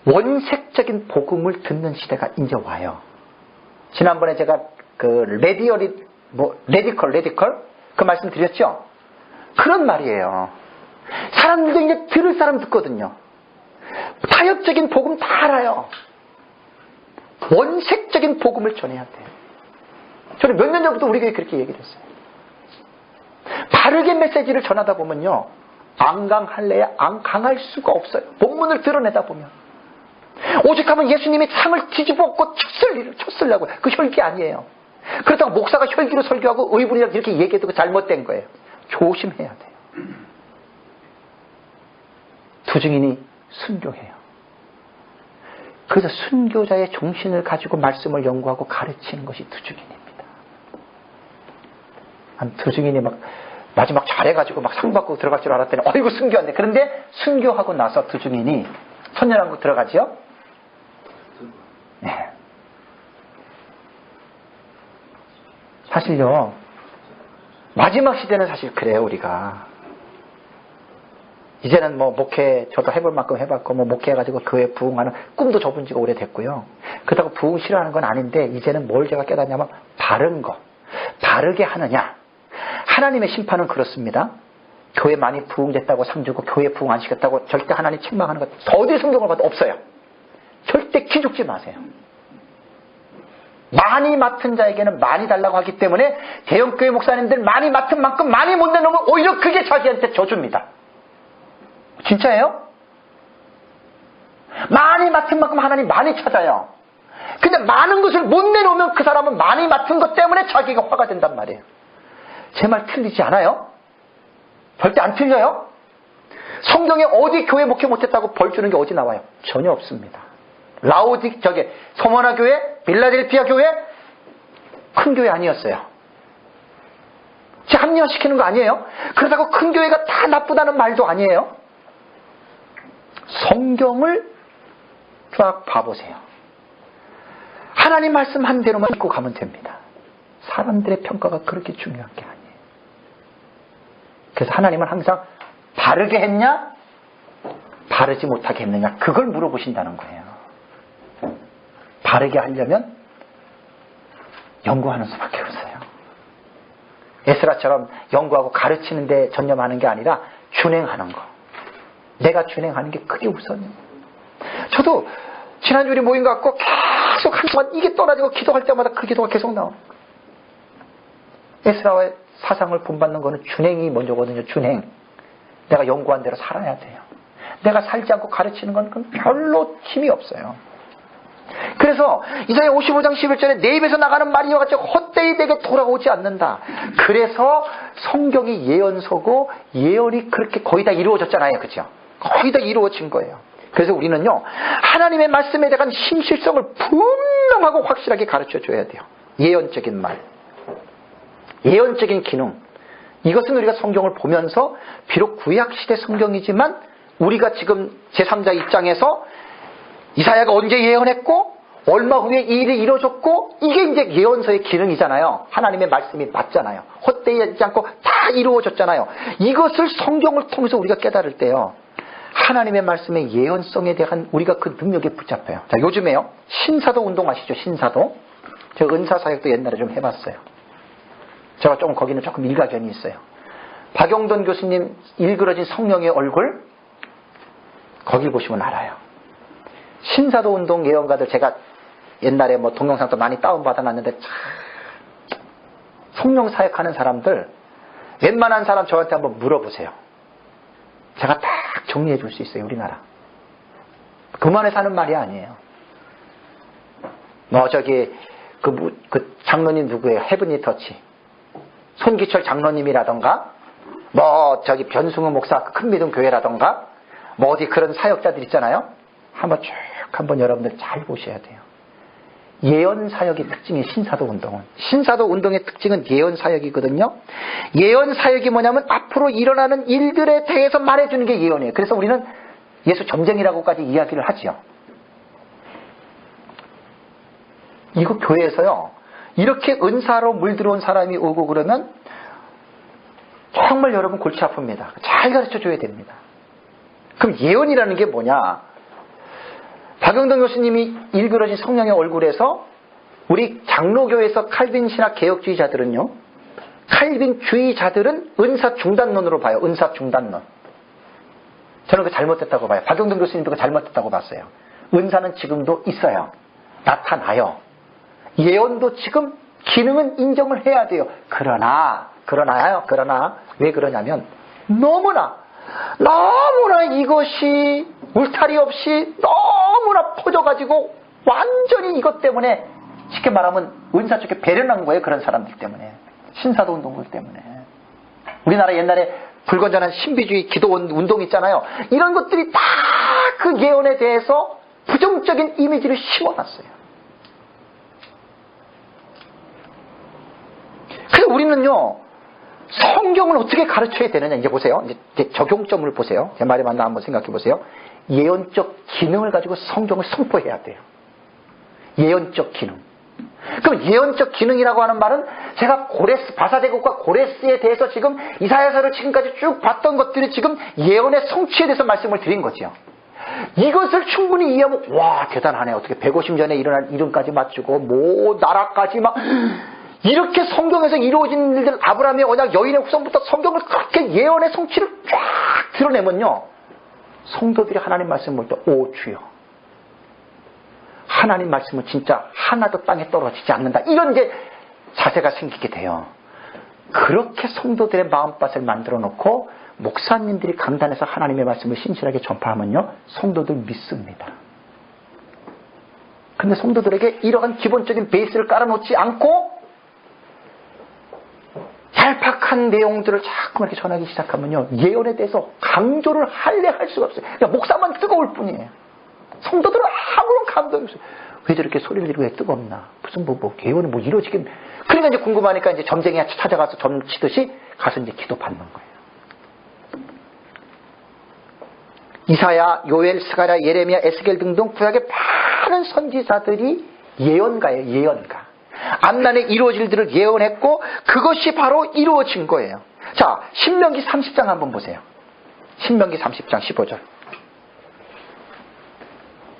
원색적인 복음을 듣는 시대가 이제 와요. 지난번에 제가 그 레디컬 그 말씀 드렸죠? 그런 말이에요. 사람들도 이제 들을 사람 듣거든요. 타협적인 복음 다 알아요. 원색적인 복음을 전해야 돼요. 저는 몇 년 전부터 우리 교회 그렇게 얘기를 했어요. 바르게 메시지를 전하다 보면요. 안 강할래야 안 강할 수가 없어요. 본문을 드러내다 보면. 오직하면 예수님이 상을 뒤집어 엎고 쳤으려고. 그 혈기 아니에요. 그렇다고 목사가 혈기로 설교하고 의분이라고 이렇게 얘기해도 그 잘못된 거예요. 조심해야 돼요. 두 증인이 순교해요. 그래서 순교자의 정신을 가지고 말씀을 연구하고 가르치는 것이 두 증인입니다. 두 증인이 막 마지막 잘해가지고 막 상 받고 들어갈 줄 알았더니 어이구 순교한데. 그런데 순교하고 나서 두 증인이 천년왕국 들어가지요? 네. 사실요, 마지막 시대는 사실 그래요, 우리가. 이제는 뭐 목회, 저도 해볼 만큼 해봤고, 뭐 목회해가지고 교회 부흥하는 꿈도 접은 지가 오래됐고요. 그렇다고 부흥 싫어하는 건 아닌데, 이제는 뭘 제가 깨닫냐면, 바른 거. 바르게 하느냐. 하나님의 심판은 그렇습니다. 교회 많이 부흥됐다고 상주고, 교회 부흥 안 시켰다고 절대 하나님 책망하는 것, 어디 성경을 봐도 없어요. 절대 기죽지 마세요. 많이 맡은 자에게는 많이 달라고 하기 때문에 대형교회 목사님들 많이 맡은 만큼 많이 못 내놓으면 오히려 그게 자기한테 저주입니다. 진짜예요? 많이 맡은 만큼 하나님 많이 찾아요. 근데 많은 것을 못 내놓으면 그 사람은 많이 맡은 것 때문에 자기가 화가 된단 말이에요. 제 말 틀리지 않아요? 절대 안 틀려요? 성경에 어디 교회 목회 못했다고 벌 주는 게 어디 나와요? 전혀 없습니다. 소모나 교회, 빌라델피아 교회, 큰 교회 아니었어요. 합리화시키는 거 아니에요? 그러다고 큰 교회가 다 나쁘다는 말도 아니에요. 성경을 쫙 봐보세요. 하나님 말씀한 대로만 믿고 가면 됩니다. 사람들의 평가가 그렇게 중요한 게 아니에요. 그래서 하나님은 항상 바르게 했냐? 바르지 못하게 했느냐? 그걸 물어보신다는 거예요. 바르게 하려면 연구하는 수밖에 없어요. 에스라처럼 연구하고 가르치는 데 전념하는 게 아니라 준행하는 거. 내가 준행하는 게 그게 우선이에요. 저도 지난주 우리 모임 갖고 계속 한동안 이게 떨어지고 기도할 때마다 그 기도가 계속 나와요. 에스라와의 사상을 본받는 거는 준행이 먼저거든요. 준행. 내가 연구한 대로 살아야 돼요. 내가 살지 않고 가르치는 건 그건 별로 힘이 없어요. 그래서 이사야 55장 11절에 내 입에서 나가는 말이 이와 같이 헛되이 내게 돌아오지 않는다. 그래서 성경이 예언서고 예언이 그렇게 거의 다 이루어졌잖아요. 그죠? 거의 다 이루어진 거예요. 그래서 우리는요, 하나님의 말씀에 대한 신실성을 분명하고 확실하게 가르쳐줘야 돼요. 예언적인 말, 예언적인 기능. 이것은 우리가 성경을 보면서 비록 구약시대 성경이지만 우리가 지금 제3자 입장에서 이사야가 언제 예언했고 얼마 후에 이 일이 이루어졌고 이게 이제 예언서의 기능이잖아요. 하나님의 말씀이 맞잖아요. 헛되지 않고 다 이루어졌잖아요. 이것을 성경을 통해서 우리가 깨달을 때요, 하나님의 말씀의 예언성에 대한 우리가 그 능력에 붙잡혀요. 자, 요즘에요, 신사도 운동 아시죠? 신사도. 제가 은사사역도 옛날에 좀 해봤어요. 제가 조금 거기는 조금 일가견이 있어요. 박용돈 교수님 일그러진 성령의 얼굴, 거기 보시면 알아요. 신사도 운동 예언가들 제가 옛날에 뭐 동영상도 많이 다운받아놨는데 참 성령 사역하는 사람들 웬만한 사람 저한테 한번 물어보세요. 제가 딱 정리해 줄 수 있어요. 우리나라 그만해서 하는 말이 아니에요. 뭐 저기 그 장로님 누구예요? 헤븐리 터치 손기철 장로님이라던가 뭐 저기 변승우 목사 큰 믿음 교회라던가 뭐 어디 그런 사역자들 있잖아요. 한번 여러분들 잘 보셔야 돼요. 예언 사역의 특징이 신사도 운동은. 신사도 운동의 특징은 예언 사역이거든요. 예언 사역이 뭐냐면 앞으로 일어나는 일들에 대해서 말해주는 게 예언이에요. 그래서 우리는 예수 점쟁이라고까지 이야기를 하지요. 이거 교회에서요, 이렇게 은사로 물들어온 사람이 오고 그러면 정말 여러분 골치 아픕니다. 잘 가르쳐줘야 됩니다. 그럼 예언이라는 게 뭐냐? 박영동 교수님이 일그러진 성령의 얼굴에서 우리 장로교에서 칼빈 신학 개혁주의자들은요, 칼빈주의자들은 은사 중단론으로 봐요. 은사 중단론. 저는 그거 잘못됐다고 봐요. 박영동 교수님도 그거 잘못됐다고 봤어요. 은사는 지금도 있어요. 나타나요. 예언도 지금 기능은 인정을 해야 돼요. 그러나 왜 그러냐면 너무나 이것이 울타리 없이 너무나 퍼져가지고 완전히 이것 때문에 쉽게 말하면 은사 쪽에 배려난 거예요. 그런 사람들 때문에. 신사도 운동들 때문에. 우리나라 옛날에 불건전한 신비주의 기도 운동 있잖아요. 이런 것들이 다 그 예언에 대해서 부정적인 이미지를 심어놨어요. 그래서 우리는요, 성경을 어떻게 가르쳐야 되느냐. 이제 보세요. 이제 적용점을 보세요. 제 말이 맞나 한번 생각해 보세요. 예언적 기능을 가지고 성경을 선포해야 돼요. 예언적 기능. 그럼 예언적 기능이라고 하는 말은 제가 바사제국과 고레스에 대해서 지금 이사야서를 지금까지 쭉 봤던 것들이 지금 예언의 성취에 대해서 말씀을 드린 거죠. 이것을 충분히 이해하면 와 대단하네. 어떻게 150년에 일어난 이름까지 맞추고 뭐 나라까지 막 이렇게 성경에서 이루어진 일들, 아브라함의 언약, 여인의 후손부터 성경을 그렇게 예언의 성취를 쫙 드러내면요, 성도들이 하나님 말씀 볼 때 오 주여, 하나님 말씀은 진짜 하나도 땅에 떨어지지 않는다, 이런 이제 자세가 생기게 돼요. 그렇게 성도들의 마음밭을 만들어 놓고 목사님들이 강단에서 하나님의 말씀을 신실하게 전파하면요, 성도들 믿습니다. 근데 성도들에게 이러한 기본적인 베이스를 깔아놓지 않고 얄팍한 내용들을 자꾸 이렇게 전하기 시작하면요, 예언에 대해서 강조를 할래 할 수가 없어요. 그냥 목사만 뜨거울 뿐이에요. 성도들은 아무런 감동이 없어요. 왜 저렇게 소리를 지르고 왜 뜨겁나? 무슨 예언은 이루어지긴. 그러니까 이제 궁금하니까 이제 점쟁이 찾아가서 점 치듯이 가서 이제 기도 받는 거예요. 이사야, 요엘, 스가랴, 예레미야, 에스겔 등등 구약의 많은 선지자들이 예언가예요. 예언가. 앞날에 이루어질 일들을 예언했고 그것이 바로 이루어진 거예요. 자, 신명기 30장 한번 보세요. 신명기 30장 15절.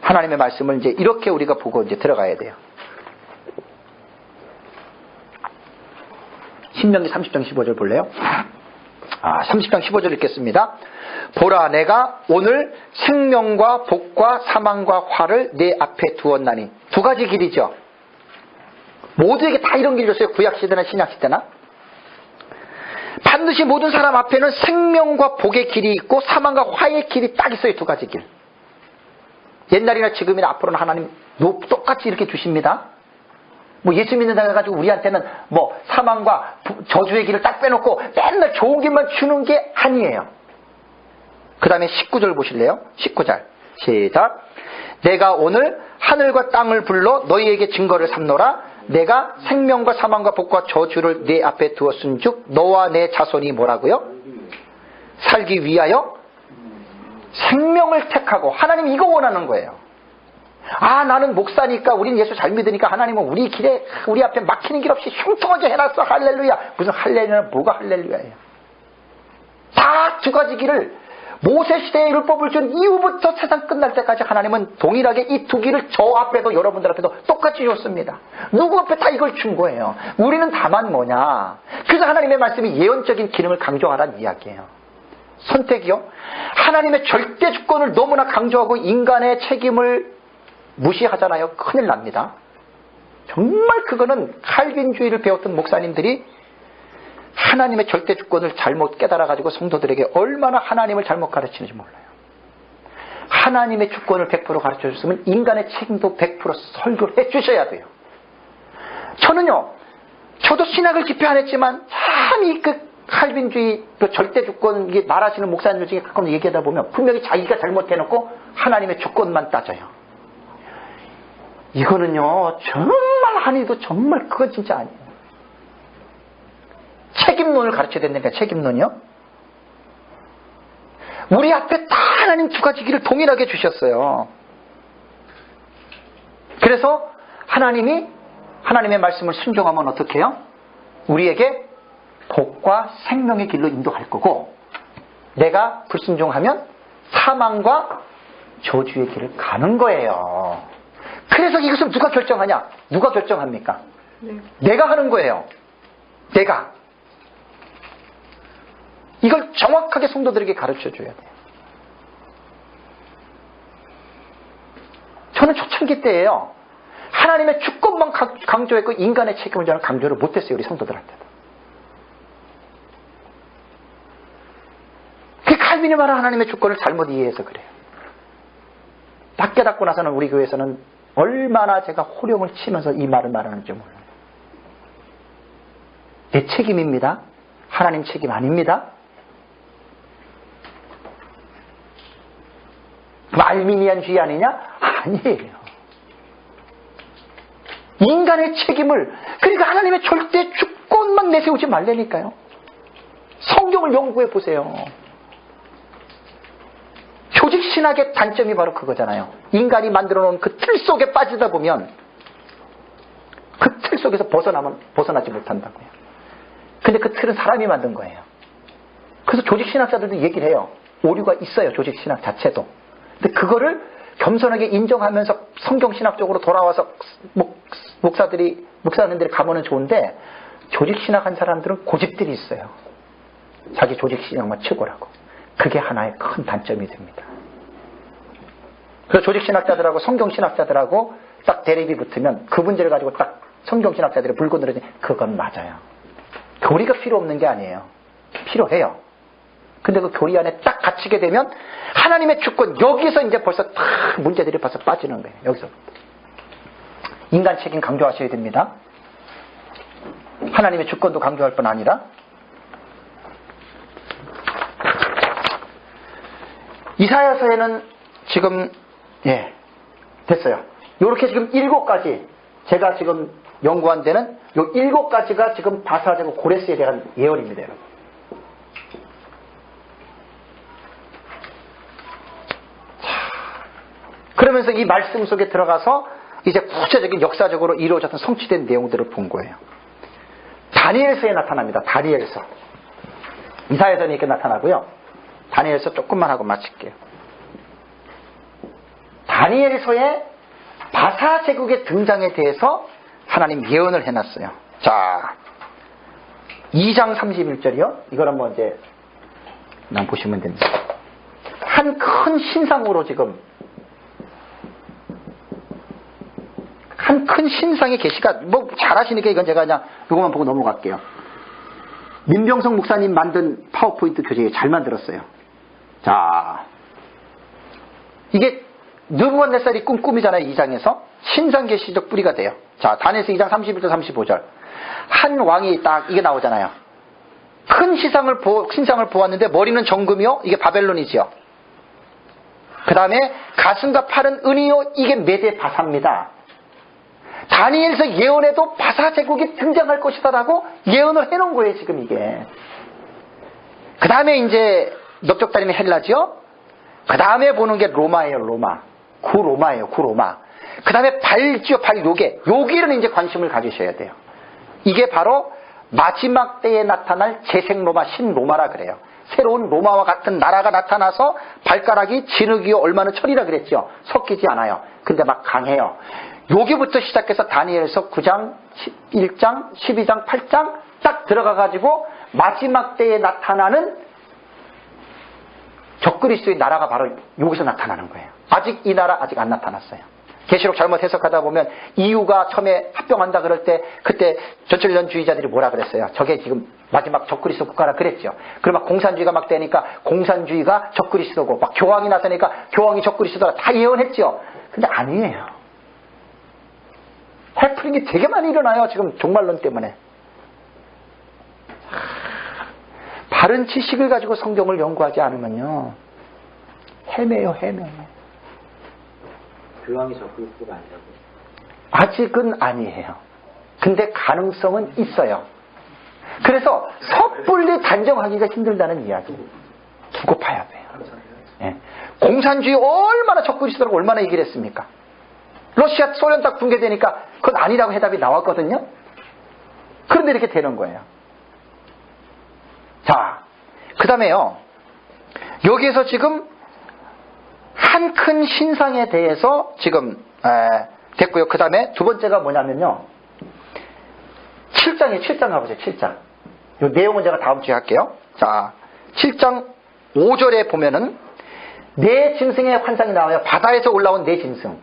하나님의 말씀을 이제 이렇게 우리가 보고 이제 들어가야 돼요. 신명기 30장 15절 볼래요? 30장 15절 읽겠습니다. 보라, 내가 오늘 생명과 복과 사망과 화를 내 앞에 두었나니. 두 가지 길이죠. 모두에게 다 이런 길 줬어요. 구약시대나 신약시대나. 반드시 모든 사람 앞에는 생명과 복의 길이 있고 사망과 화의 길이 딱 있어요. 두 가지 길. 옛날이나 지금이나 앞으로는 하나님 똑같이 이렇게 주십니다. 예수 믿는다고 해가지고 우리한테는 사망과 저주의 길을 딱 빼놓고 맨날 좋은 길만 주는 게 아니에요. 그 다음에 19절 보실래요? 19절 시작. 내가 오늘 하늘과 땅을 불러 너희에게 증거를 삼노라. 내가 생명과 사망과 복과 저주를 네 앞에 두었은즉 너와 내 자손이 뭐라고요? 살기 위하여 생명을 택하고. 하나님 이거 원하는 거예요. 나는 목사니까, 우린 예수 잘 믿으니까 하나님은 우리 길에, 우리 앞에 막히는 길 없이 흉통하게 해놨어. 할렐루야. 무슨 할렐루야, 뭐가 할렐루야예요. 다 두 가지 길을 모세 시대의 율법을 준 이후부터 세상 끝날 때까지 하나님은 동일하게 이 두 길을 저 앞에도 여러분들 앞에도 똑같이 줬습니다. 누구 앞에 다 이걸 준 거예요. 우리는 다만 뭐냐. 그래서 하나님의 말씀이 예언적인 기능을 강조하라는 이야기예요. 선택이요. 하나님의 절대 주권을 너무나 강조하고 인간의 책임을 무시하잖아요. 큰일 납니다. 정말 그거는 칼빈주의를 배웠던 목사님들이 하나님의 절대 주권을 잘못 깨달아가지고 성도들에게 얼마나 하나님을 잘못 가르치는지 몰라요. 하나님의 주권을 100% 가르쳐줬으면 인간의 책임도 100% 설교를 해주셔야 돼요. 저도 신학을 집회 안 했지만 참 이 칼빈주의 절대 주권 말하시는 목사님들 중에 가끔 얘기하다 보면 분명히 자기가 잘못해놓고 하나님의 주권만 따져요. 이거는요 정말 아니도 정말 그건 진짜 아니에요. 책임론을 가르쳐야 된다니까. 책임론이요. 우리 앞에 다 하나님 두 가지 길을 동일하게 주셨어요. 그래서 하나님의 말씀을 순종하면 어떻게 해요? 우리에게 복과 생명의 길로 인도할 거고, 내가 불순종하면 사망과 저주의 길을 가는 거예요. 그래서 이것을 누가 결정하냐? 누가 결정합니까? 내가 하는 거예요. 내가. 이걸 정확하게 성도들에게 가르쳐줘야 돼요. 저는 초창기 때예요. 하나님의 주권만 강조했고 인간의 책임을 저는 강조를 못했어요. 우리 성도들한테도. 그 칼빈이 말한 하나님의 주권을 잘못 이해해서 그래요. 딱 깨닫고 나서는 우리 교회에서는 얼마나 제가 호령을 치면서 이 말을 말하는지 몰라요. 내 책임입니다. 하나님 책임 아닙니다. 알미니안주의 아니냐? 아니에요. 인간의 책임을, 그러니까 하나님의 절대 주권만 내세우지 말라니까요. 성경을 연구해 보세요. 조직신학의 단점이 바로 그거잖아요. 인간이 만들어 놓은 그 틀 속에 빠지다 보면 그 틀 속에서 벗어나지 못한다고요. 근데 그 틀은 사람이 만든 거예요. 그래서 조직신학자들도 얘기를 해요. 오류가 있어요. 조직신학 자체도. 근데 그거를 겸손하게 인정하면서 성경신학적으로 돌아와서 목사님들이 가면은 좋은데, 조직신학한 사람들은 고집들이 있어요. 자기 조직신학만 최고라고. 그게 하나의 큰 단점이 됩니다. 그래서 조직신학자들하고 성경신학자들하고 딱 대립이 붙으면 그 문제를 가지고 딱 성경신학자들이 불고 늘어지니 그건 맞아요. 교리가 필요 없는 게 아니에요. 필요해요. 근데 그 교리 안에 딱 갇히게 되면 하나님의 주권, 여기서 이제 벌써 다 문제들이 벌써 빠지는 거예요. 여기서. 인간 책임 강조하셔야 됩니다. 하나님의 주권도 강조할 뿐 아니라. 이사야서에는 지금 됐어요. 요렇게 지금 7가지, 제가 지금 연구한 데는 요 7가지가 지금 바사제국 고레스에 대한 예언입니다, 여러분. 그러면서 이 말씀 속에 들어가서 이제 구체적인 역사적으로 이루어졌던 성취된 내용들을 본 거예요. 다니엘서에 나타납니다. 다니엘서. 이사야서는 이렇게 나타나고요. 다니엘서 조금만 하고 마칠게요. 다니엘서에 바사 제국의 등장에 대해서 하나님 예언을 해놨어요. 자, 2장 31절이요. 이걸 한번 이제 보시면 됩니다. 한 큰 신상으로 지금 한 큰 신상의 계시가 뭐 잘하시니까 이건 제가 그냥 이것만 보고 넘어갈게요. 민병성 목사님 만든 파워포인트 교재 잘 만들었어요. 자, 이게 느부갓네살이 꾼 꿈이잖아요. 2장에서 신상 계시적 뿌리가 돼요. 자, 다니엘서 2장 31절 35절 한 왕이 딱 이게 나오잖아요. 큰 신상을 보았는데 머리는 정금이요. 이게 바벨론이지요. 그 다음에 가슴과 팔은 은이요. 이게 메데 바사입니다. 다니엘서 예언에도 바사 제국이 등장할 것이다라고 예언을 해놓은 거예요, 지금 이게. 그 다음에 이제 넓적다리는 헬라지요. 그 다음에 보는 게 로마예요, 로마. 구로마예요, 구로마. 그 다음에 발지요, 발 요괴. 요괴는 이제 관심을 가지셔야 돼요. 이게 바로 마지막 때에 나타날 재생 로마, 신로마라 그래요. 새로운 로마와 같은 나라가 나타나서 발가락이 진흙이요 얼마나 철이라 그랬죠. 섞이지 않아요. 근데 막 강해요. 여기부터 시작해서 다니엘서 9장, 1장, 12장, 8장 딱 들어가가지고 마지막 때에 나타나는 적그리스도의 나라가 바로 여기서 나타나는 거예요. 아직 이 나라 아직 안 나타났어요. 계시록 잘못 해석하다 보면 이유가 처음에 합병한다 그럴 때 그때 전철련주의자들이 뭐라 그랬어요. 저게 지금 마지막 적그리스도 국가라 그랬죠. 그럼 막 공산주의가 막 되니까 공산주의가 적그리스도고 막 교황이 나서니까 교황이 적그리스도라 다 예언했죠. 근데 아니에요. 해프닝이 되게 많이 일어나요. 지금 종말론 때문에. 바른 지식을 가지고 성경을 연구하지 않으면요. 헤매요, 헤매. 교황이 적그리스도가 아니라고? 아직은 아니에요. 근데 가능성은 있어요. 그래서 섣불리 단정하기가 힘들다는 이야기. 두고 봐야 돼요. 예. 공산주의 얼마나 적그리스도라고 얼마나 얘기를 했습니까? 러시아, 소련 딱 붕괴되니까 그건 아니라고 해답이 나왔거든요. 그런데 이렇게 되는 거예요. 자, 그 다음에요. 여기에서 지금 한 큰 신상에 대해서 지금 됐고요. 그 다음에 두 번째가 뭐냐면요. 7장에 7장 가보세요. 7장. 이 내용은 제가 다음 주에 할게요. 자, 7장 5절에 보면은 네 짐승의 환상이 나와요. 바다에서 올라온 네 짐승.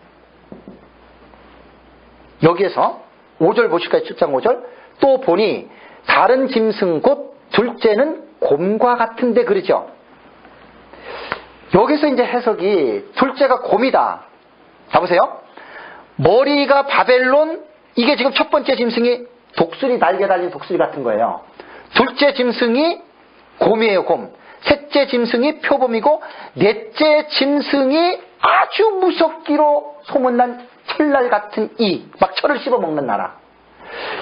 여기에서 5절 보실까요? 7장 5절. 또 보니 다른 짐승 곧 둘째는 곰과 같은데 그러죠. 여기서 이제 해석이 둘째가 곰이다. 봐보세요. 머리가 바벨론, 이게 지금 첫 번째 짐승이 독수리 날개 달린 독수리 같은 거예요. 둘째 짐승이 곰이에요, 곰. 셋째 짐승이 표범이고 넷째 짐승이 아주 무섭기로 소문난 철날 같은 막 철을 씹어먹는 나라.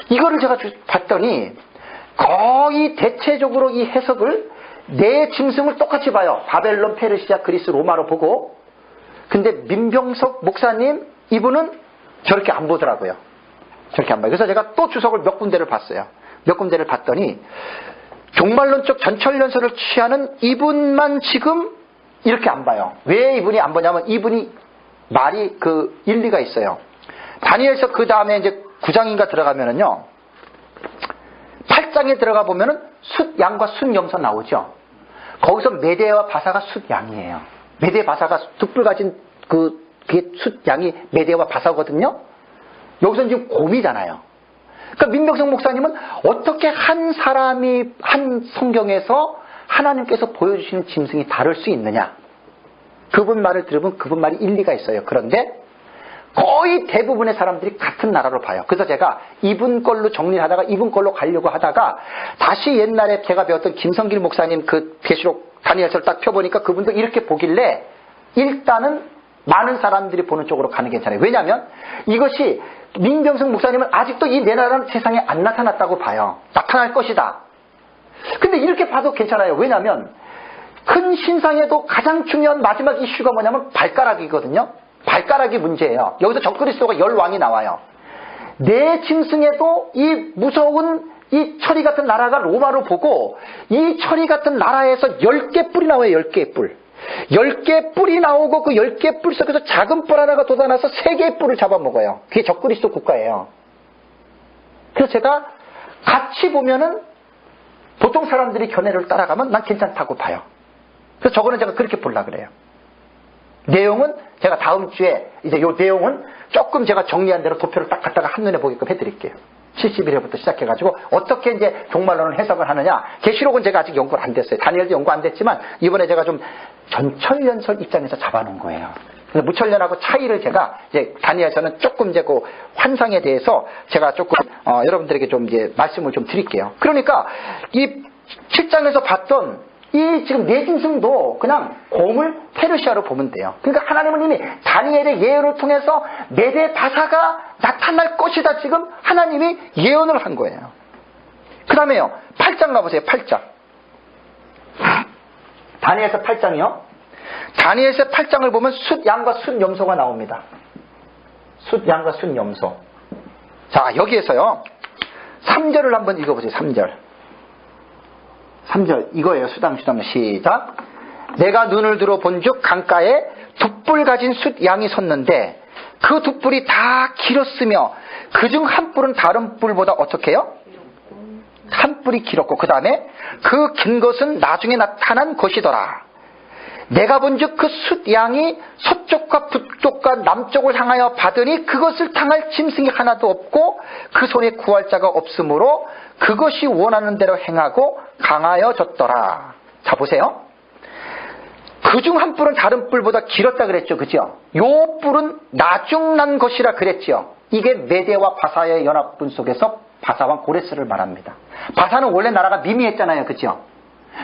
이거를 제가 봤더니 거의 대체적으로 이 해석을 네 짐승을 똑같이 봐요. 바벨론, 페르시아, 그리스, 로마로 보고. 근데 민병석 목사님 이분은 저렇게 안 보더라고요. 저렇게 안 봐요. 그래서 제가 또 주석을 몇 군데를 봤어요. 몇 군데를 봤더니 종말론적 전철연설을 취하는 이분만 지금 이렇게 안 봐요. 왜 이분이 안 보냐면 이분이 말이 그 일리가 있어요. 다니엘서 그 다음에 이제 9장인가 들어가면은요. 8장에 들어가 보면은 숫양과 숫염소 나오죠. 거기서 메대와 바사가 숫양이에요. 메대 바사가 득불 가진 그게 숫양이 메대와 바사거든요. 여기서 지금 곰이잖아요. 그러니까 민병성 목사님은 어떻게 한 사람이 한 성경에서 하나님께서 보여주시는 짐승이 다를 수 있느냐. 그분 말을 들으면 그분 말이 일리가 있어요. 그런데 거의 대부분의 사람들이 같은 나라로 봐요. 그래서 제가 이분 걸로 정리를 하다가 이분 걸로 가려고 하다가 다시 옛날에 제가 배웠던 김성길 목사님 그 계시록 다니엘서를 딱 펴보니까 그분도 이렇게 보길래 일단은 많은 사람들이 보는 쪽으로 가는 게 괜찮아요. 왜냐하면 이것이 민병성 목사님은 아직도 이 내 나라는 세상에 안 나타났다고 봐요. 나타날 것이다. 근데 이렇게 봐도 괜찮아요. 왜냐하면 큰 신상에도 가장 중요한 마지막 이슈가 뭐냐면 발가락이거든요. 발가락이 문제예요. 여기서 적그리스도가 10왕이 나와요. 내 짐승에도 이 무서운 이 철이 같은 나라가 로마로 보고 이 철이 같은 나라에서 10개 뿔이 나와요. 10개의 뿔. 10개 뿔이 나오고 그 10개 뿔 속에서 작은 뿔 하나가 돋아나서 3개의 뿔을 잡아먹어요. 그게 적그리스도 국가예요. 그래서 제가 같이 보면은 보통 사람들이 견해를 따라가면 난 괜찮다고 봐요. 그래서 저거는 제가 그렇게 보려고 그래요. 내용은 제가 다음 주에 이제 요 내용은 조금 제가 정리한 대로 도표를 딱 갖다가 한눈에 보게끔 해드릴게요. 71회부터 시작해가지고 어떻게 이제 종말론을 해석을 하느냐. 계시록은 제가 아직 연구를 안 됐어요. 다니엘도 연구 안 됐지만 이번에 제가 좀 전철연설 입장에서 잡아놓은 거예요. 그래서 무철연하고 차이를 제가 이제 다니엘서는 조금 이제 그 환상에 대해서 제가 조금 여러분들에게 좀 이제 말씀을 좀 드릴게요. 그러니까 이 7장에서 봤던 이 지금 내 짐승도 그냥 고물 페르시아로 보면 돼요. 그러니까 하나님은 이미 다니엘의 예언을 통해서 메대 바사가 나타날 것이다 지금 하나님이 예언을 한 거예요. 그 다음에요 8장 가보세요. 8장 다니엘서 8장이요. 다니엘서 8장을 보면 숫양과 숫염소가 나옵니다. 숫양과 숫염소. 자 여기에서요 3절을 한번 읽어보세요. 3절 이거예요. 수담 시작. 내가 눈을 들어 본즉 강가에 두 뿔 가진 숫양이 섰는데 그 두 뿔이 다 길었으며 그중 한 뿔은 다른 뿔보다 어떻게 해요? 한 뿔이 길었고 그 다음에 그 긴 것은 나중에 나타난 것이더라. 내가 본즉 그 숫양이 서쪽과 북쪽과 남쪽을 향하여 받으니 그것을 당할 짐승이 하나도 없고 그 손에 구할 자가 없으므로 그것이 원하는 대로 행하고 강하여졌더라. 자 보세요. 그중 한 뿔은 다른 뿔보다 길었다 그랬죠. 그죠? 요 뿔은 나중난 것이라 그랬죠. 이게 메대와 바사의 연합군 속에서 바사왕 고레스를 말합니다. 바사는 원래 나라가 미미했잖아요. 그죠?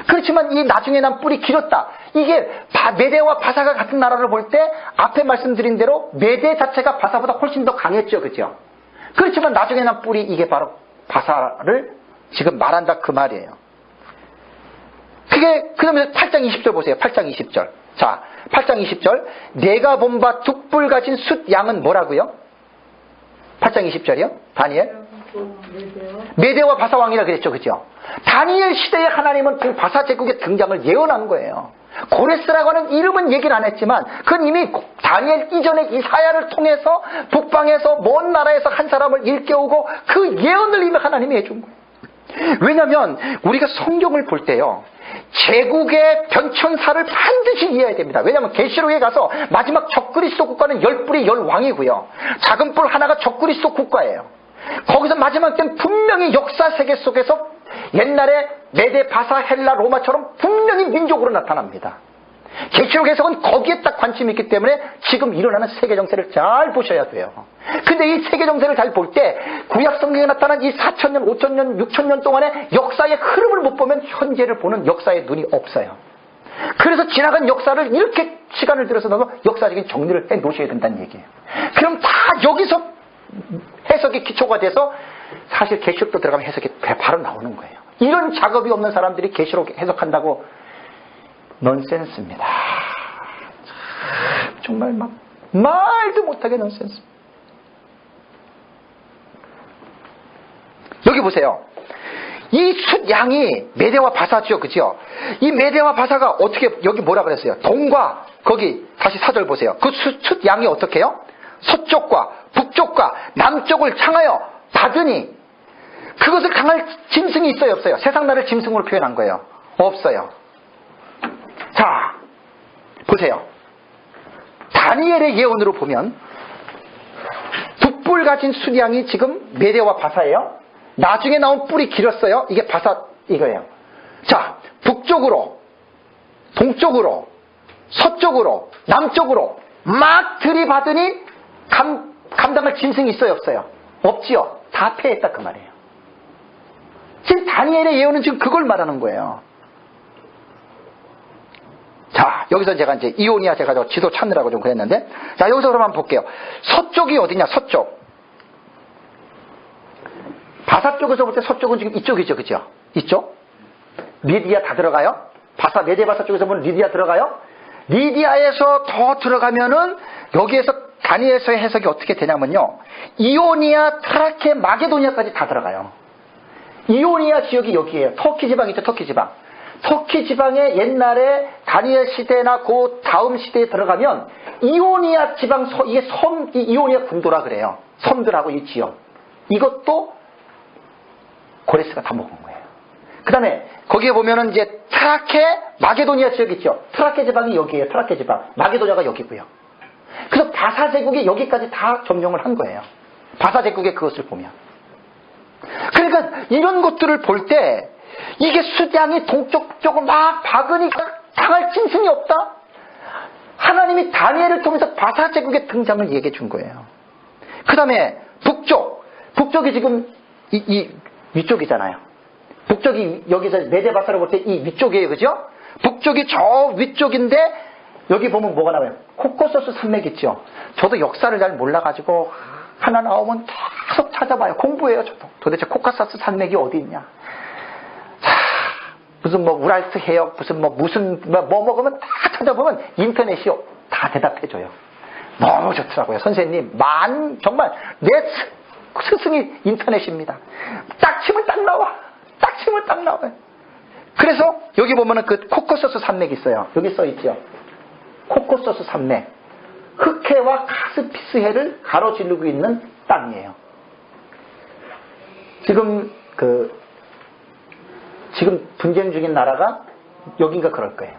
그렇지만 이 나중에 난 뿔이 길었다. 이게 메대와 바사가 같은 나라를 볼 때 앞에 말씀드린 대로 메대 자체가 바사보다 훨씬 더 강했죠. 그죠? 그렇지만 나중에 난 뿔이 이게 바로 바사를 지금 말한다 그 말이에요. 그게 그러면 8장 20절 보세요. 8장 20절. 자 8장 20절 내가 본 바 두 뿔 가진 숫양은 뭐라고요? 8장 20절이요? 다니엘? 메대와 바사 왕이라 그랬죠. 그죠? 다니엘 시대의 하나님은 그 바사 제국의 등장을 예언한 거예요. 고레스라고 하는 이름은 얘기를 안 했지만 그건 이미 다니엘 이전에 이사야를 통해서 북방에서 먼 나라에서 한 사람을 일깨우고 그 예언을 이미 하나님이 해준 거예요. 왜냐하면 우리가 성경을 볼 때요 제국의 변천사를 반드시 이해해야 됩니다. 왜냐하면 계시록에 가서 마지막 적그리스도 국가는 10뿔이 10왕이고요 작은 뿔 하나가 적그리스도 국가예요. 거기서 마지막 때는 분명히 역사 세계 속에서 옛날에 메데 바사 헬라 로마처럼 분명히 민족으로 나타납니다. 계시록 해석은 거기에 딱 관심이 있기 때문에 지금 일어나는 세계 정세를 잘 보셔야 돼요. 근데 이 세계 정세를 잘 볼 때 구약 성경에 나타난 이 4,000년, 5,000년, 6,000년 동안의 역사의 흐름을 못 보면 현재를 보는 역사의 눈이 없어요. 그래서 지나간 역사를 이렇게 시간을 들여서 넣어서 역사적인 정리를 해 놓으셔야 된다는 얘기예요. 그럼 다 여기서 해석이 기초가 돼서 사실 계시록도 들어가면 해석이 바로 나오는 거예요. 이런 작업이 없는 사람들이 계시록 해석한다고 넌센스입니다. 정말 막 말도 못하게 넌센스. 여기 보세요. 이 숫양이 메대와 바사죠. 그죠? 이 메대와 바사가 어떻게 여기 뭐라 그랬어요? 동과 거기 다시 4절 보세요. 그 숫양이 어떻게 해요? 서쪽과 북쪽과 남쪽을 향하여 받으니 그것을 강할 짐승이 있어요 없어요? 세상 나라를 짐승으로 표현한 거예요. 없어요. 자 보세요. 다니엘의 예언으로 보면 두 뿔 가진 숫양이 지금 메대와 바사예요. 나중에 나온 뿔이 길었어요. 이게 바사 이거예요. 자 북쪽으로 동쪽으로 서쪽으로 남쪽으로 막 들이받으니 감당할 짐승이 있어요 없어요? 없지요. 다 패했다 그 말이에요. 지금 다니엘의 예언은 지금 그걸 말하는 거예요. 자 여기서 제가 이제 이오니아 제가 지도 찾느라고 좀 그랬는데, 자, 여기서 그럼 한번 볼게요. 서쪽이 어디냐, 서쪽. 바사 쪽에서 볼 때 서쪽은 지금 이쪽이죠, 그죠? 이쪽? 리디아 다 들어가요? 바사, 메데바사 쪽에서 보면 리디아 들어가요? 리디아에서 더 들어가면은 여기에서 다니엘서의 해석이 어떻게 되냐면요. 이오니아, 트라케, 마게도니아까지 다 들어가요. 이오니아 지역이 여기에요. 터키 지방이죠, 터키 지방. 터키 지방에 옛날에 다니엘 시대나 그 다음 시대에 들어가면 이오니아 지방, 이게 섬, 이오니아 군도라 그래요. 섬들하고 이 지역. 이것도 고레스가 다 먹은 거예요. 그 다음에 거기에 보면은 이제 트라케, 마게도니아 지역 있죠. 트라케 지방이 여기에요. 트라케 지방. 마게도니아가 여기고요. 그래서 바사 제국이 여기까지 다 점령을 한 거예요. 바사 제국의 그것을 보면. 그러니까 이런 것들을 볼 때 이게 수장이 동쪽 쪽을 막 박으니까 당할 짐승이 없다. 하나님이 다니엘을 통해서 바사 제국의 등장을 얘기해 준 거예요. 그 다음에 북쪽이 지금 이 위쪽이잖아요. 북쪽이 여기서 메데바사를 볼 때 이 위쪽이에요, 그죠? 북쪽이 저 위쪽인데 여기 보면 뭐가 나와요? 코코소스 산맥 있죠. 저도 역사를 잘 몰라가지고 하나 나오면 계속 찾아봐요. 공부해요, 저도. 도대체 코카사스 산맥이 어디 있냐? 무슨 뭐 우랄트 해역, 무슨 뭐 먹으면 다 찾아보면 인터넷이 다 대답해줘요. 너무 좋더라고요. 선생님, 정말 내 스승이 인터넷입니다. 딱 치면 딱 나와. 딱 치면 딱 나와요. 그래서 여기 보면은 그 코코소스 산맥이 있어요. 여기 써있죠. 코코소스 산맥. 흑해와 카스피스해를 가로지르고 있는 땅이에요. 지금 분쟁 중인 나라가 여긴가 그럴 거예요.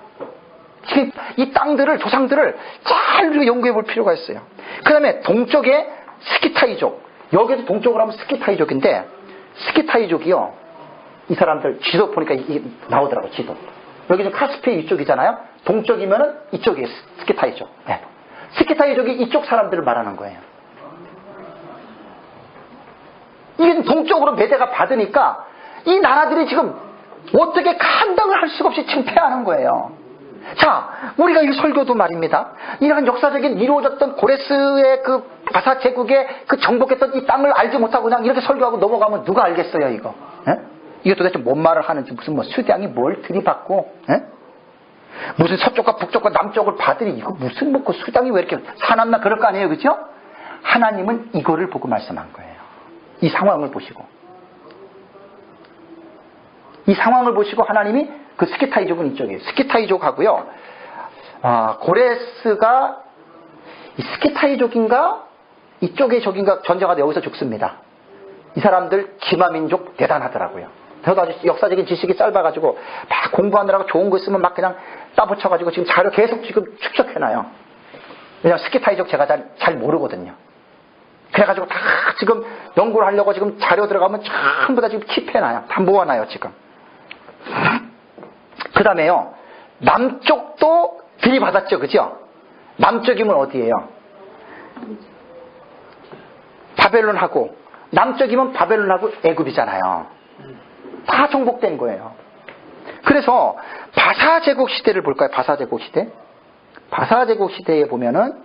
지금 이 땅들을, 조상들을 잘 연구해 볼 필요가 있어요. 그 다음에 동쪽에 스키타이족. 여기도 동쪽으로 하면 스키타이족인데, 스키타이족이요. 이 사람들 지도 보니까 나오더라고, 지도. 여기는 카스피해 이쪽이잖아요. 동쪽이면은 이쪽이 스키타이족. 네. 스키타이족이 이쪽 사람들을 말하는 거예요. 이게 동쪽으로 메대가 받으니까 이 나라들이 지금 어떻게 감당을 할 수가 없이 지금 패하는 거예요. 자, 우리가 이 설교도 말입니다. 이런 역사적인 이루어졌던 고레스의 그 바사 제국의 그 정복했던 이 땅을 알지 못하고 그냥 이렇게 설교하고 넘어가면 누가 알겠어요, 이거? 예? 이게 도대체 뭔 말을 하는지, 무슨 뭐 수장이 뭘 들이받고, 예? 무슨 서쪽과 북쪽과 남쪽을 받으니 이거 무슨 뭐 그 수장이 왜 이렇게 사납나 그럴 거 아니에요, 그죠? 하나님은 이거를 보고 말씀한 거예요. 이 상황을 보시고. 이 상황을 보시고 하나님이 그 스키타이족은 이쪽이에요. 스키타이족하고요. 고레스가 이 스키타이족인가 이쪽의 적인가 전쟁하다 여기서 죽습니다. 이 사람들 기마민족 대단하더라고요. 저도 아주 역사적인 지식이 짧아가지고 막 공부하느라고 좋은 거 있으면 막 그냥 따붙여가지고 지금 자료 계속 지금 축적해놔요. 왜냐면 스키타이족 제가 잘 모르거든요. 그래가지고 다 지금 연구를 하려고 지금 자료 들어가면 전부 다 지금 킵해놔요. 다 모아놔요, 지금. 그 다음에요, 남쪽도 들이받았죠, 그죠? 남쪽이면 어디예요? 바벨론하고, 남쪽이면 바벨론하고 애굽이잖아요. 다 정복된 거예요. 그래서 바사 제국 시대를 볼까요? 바사 제국 시대. 바사 제국 시대에 보면은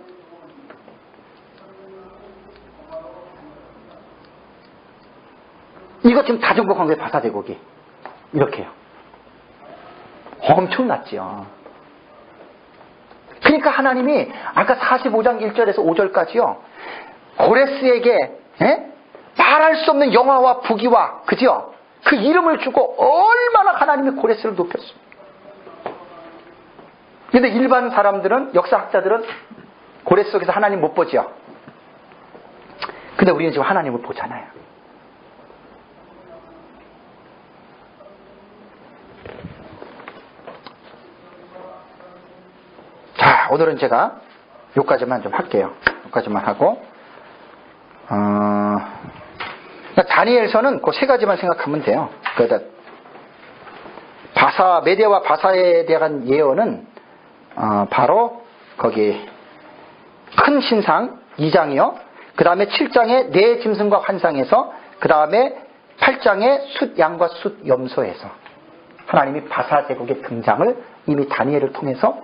이거 지금 다 정복한 거예요. 바사 제국이 이렇게요. 엄청났죠. 그러니까 하나님이 아까 45장 1절에서 5절까지요. 고레스에게 말할 수 없는 영화와 부귀와 그죠? 그 이름을 주고 얼마나 하나님이 고레스를 높였어. 근데 일반 사람들은, 역사학자들은 고레스 속에서 하나님 못 보죠. 근데 우리는 지금 하나님을 보잖아요. 자, 오늘은 제가 여기까지만 좀 할게요. 여기까지만 하고, 다니엘서는 그 세 가지만 생각하면 돼요. 그러니까 메대와 바사에 대한 예언은 바로 거기 큰 신상 2장이요. 그 다음에 7장의 네 짐승과 환상에서, 그 다음에 8장의 숫양과 숫염소에서 하나님이 바사 제국의 등장을 이미 다니엘을 통해서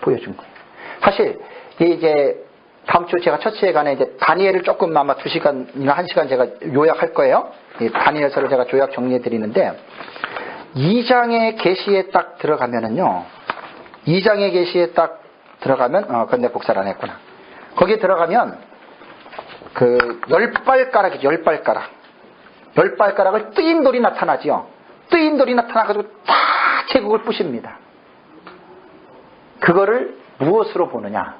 보여준 거예요. 사실 이제 다음 주 제가 첫 시간에 이제 다니엘을 조금 아마 2시간이나 1시간 제가 요약할 거예요. 다니엘서를 제가 요약 정리해 드리는데 2장의 계시에 딱 들어가면은요. 2장의 계시에 딱 들어가면 근데 복사를 안 했구나. 거기에 들어가면 그 10발가락이죠. 10발가락을 뜨인 돌이 나타나지요. 뜨인 돌이 나타나가지고 다 제국을 부십니다. 그거를 무엇으로 보느냐?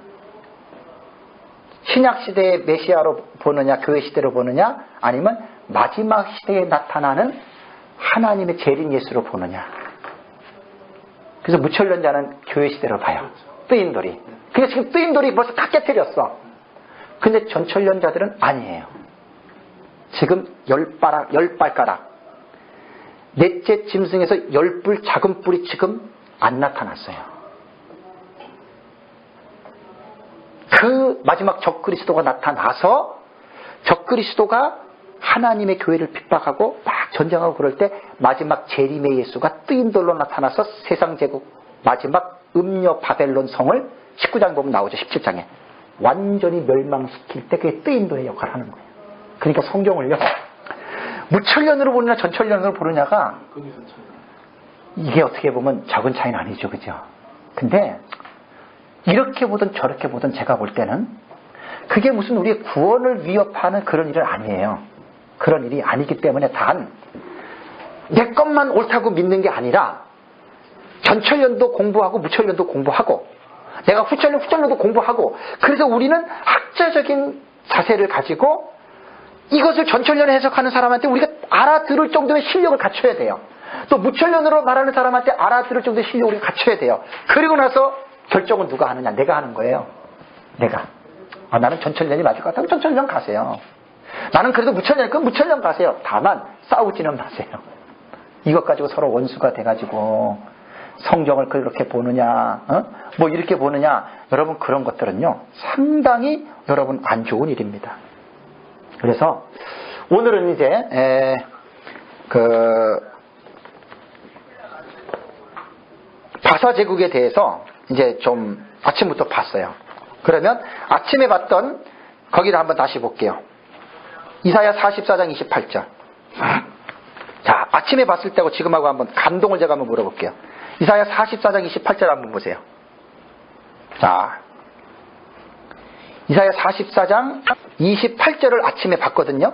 신약시대의 메시아로 보느냐, 교회 시대로 보느냐, 아니면 마지막 시대에 나타나는 하나님의 재림 예수로 보느냐. 그래서 무천년자는 교회 시대로 봐요. 뜨인 돌이. 근데 지금 뜨인 돌이 벌써 다 깨뜨렸어. 근데 전천년자들은 아니에요. 지금 10발가락. 넷째 짐승에서 10뿔 작은 뿔이 지금 안 나타났어요. 그 마지막 적그리스도가 나타나서 적그리스도가 하나님의 교회를 핍박하고 막 전쟁하고 그럴 때 마지막 재림의 예수가 뜨인 돌로 나타나서 세상 제국 마지막 음녀 바벨론 성을 19장 보면 나오죠. 17장에 완전히 멸망시킬 때 그게 뜨인 돌의 역할을 하는 거예요. 그러니까 성경을요 무천년으로 보느냐 전천년으로 보느냐가 이게 어떻게 보면 적은 차이는 아니죠. 그죠? 근데 이렇게 보든 저렇게 보든 제가 볼 때는 그게 무슨 우리의 구원을 위협하는 그런 일은 아니에요. 그런 일이 아니기 때문에 단 내 것만 옳다고 믿는 게 아니라 전천년도 공부하고 무천년도 공부하고 내가 후천년도 공부하고 그래서 우리는 학자적인 자세를 가지고 이것을 전천년에 해석하는 사람한테 우리가 알아들을 정도의 실력을 갖춰야 돼요. 또 무천년으로 말하는 사람한테 알아들을 정도의 실력을 갖춰야 돼요. 그리고 나서 결정은 누가 하느냐? 내가 하는 거예요. 내가. 나는 전천년이 맞을 것 같다면 전천년 가세요. 나는 그래도 무천년, 그럼 무천년 가세요. 다만 싸우지는 마세요. 이것 가지고 서로 원수가 돼가지고 성경을 그렇게 보느냐, 뭐 이렇게 보느냐, 여러분 그런 것들은요 상당히 여러분 안 좋은 일입니다. 그래서 오늘은 이제 바사제국에 대해서 이제 좀 아침부터 봤어요. 그러면 아침에 봤던 거기를 한번 다시 볼게요. 이사야 44장 28절. 자, 아침에 봤을 때하고 지금하고 한번 감동을 제가 한번 물어볼게요. 이사야 44장 28절 한번 보세요. 자, 이사야 44장 28절을 아침에 봤거든요.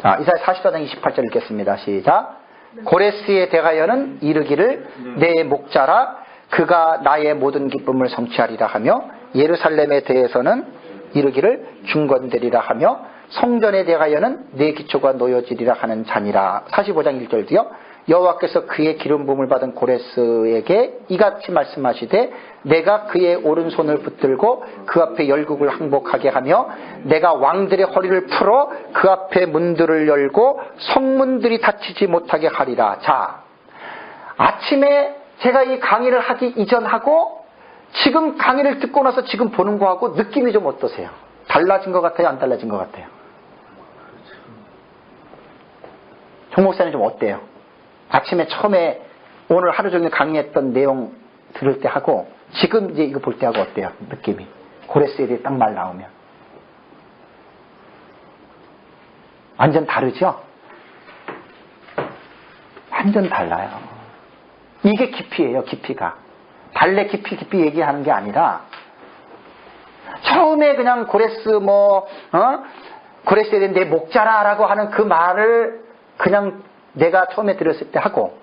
자, 이사야 44장 28절 읽겠습니다. 시작. 고레스에 대하여는 이르기를 내 목자라 그가 나의 모든 기쁨을 성취하리라 하며 예루살렘에 대해서는 이르기를 중건되리라 하며 성전에 대하여는 내 기초가 놓여지리라 하는 자니라. 45장 1절도요. 여호와께서 그의 기름 부음을 받은 고레스에게 이같이 말씀하시되 내가 그의 오른손을 붙들고 그 앞에 열국을 항복하게 하며 내가 왕들의 허리를 풀어 그 앞에 문들을 열고 성문들이 닫히지 못하게 하리라. 자, 아침에 제가 이 강의를 하기 이전하고 지금 강의를 듣고 나서 지금 보는 거하고 느낌이 좀 어떠세요? 달라진 것 같아요? 안 달라진 것 같아요? 정 목사님 좀 어때요? 아침에 처음에 오늘 하루 종일 강의했던 내용 들을 때 하고 지금 이제 이거 볼 때 하고 어때요? 느낌이. 고레스에 대해 딱 말 나오면. 완전 다르죠? 완전 달라요. 이게 깊이예요, 깊이가. 달래 깊이 얘기하는 게 아니라 처음에 그냥 고레스 고레스에 대한 내 목자라라고 하는 그 말을 그냥 내가 처음에 들었을 때 하고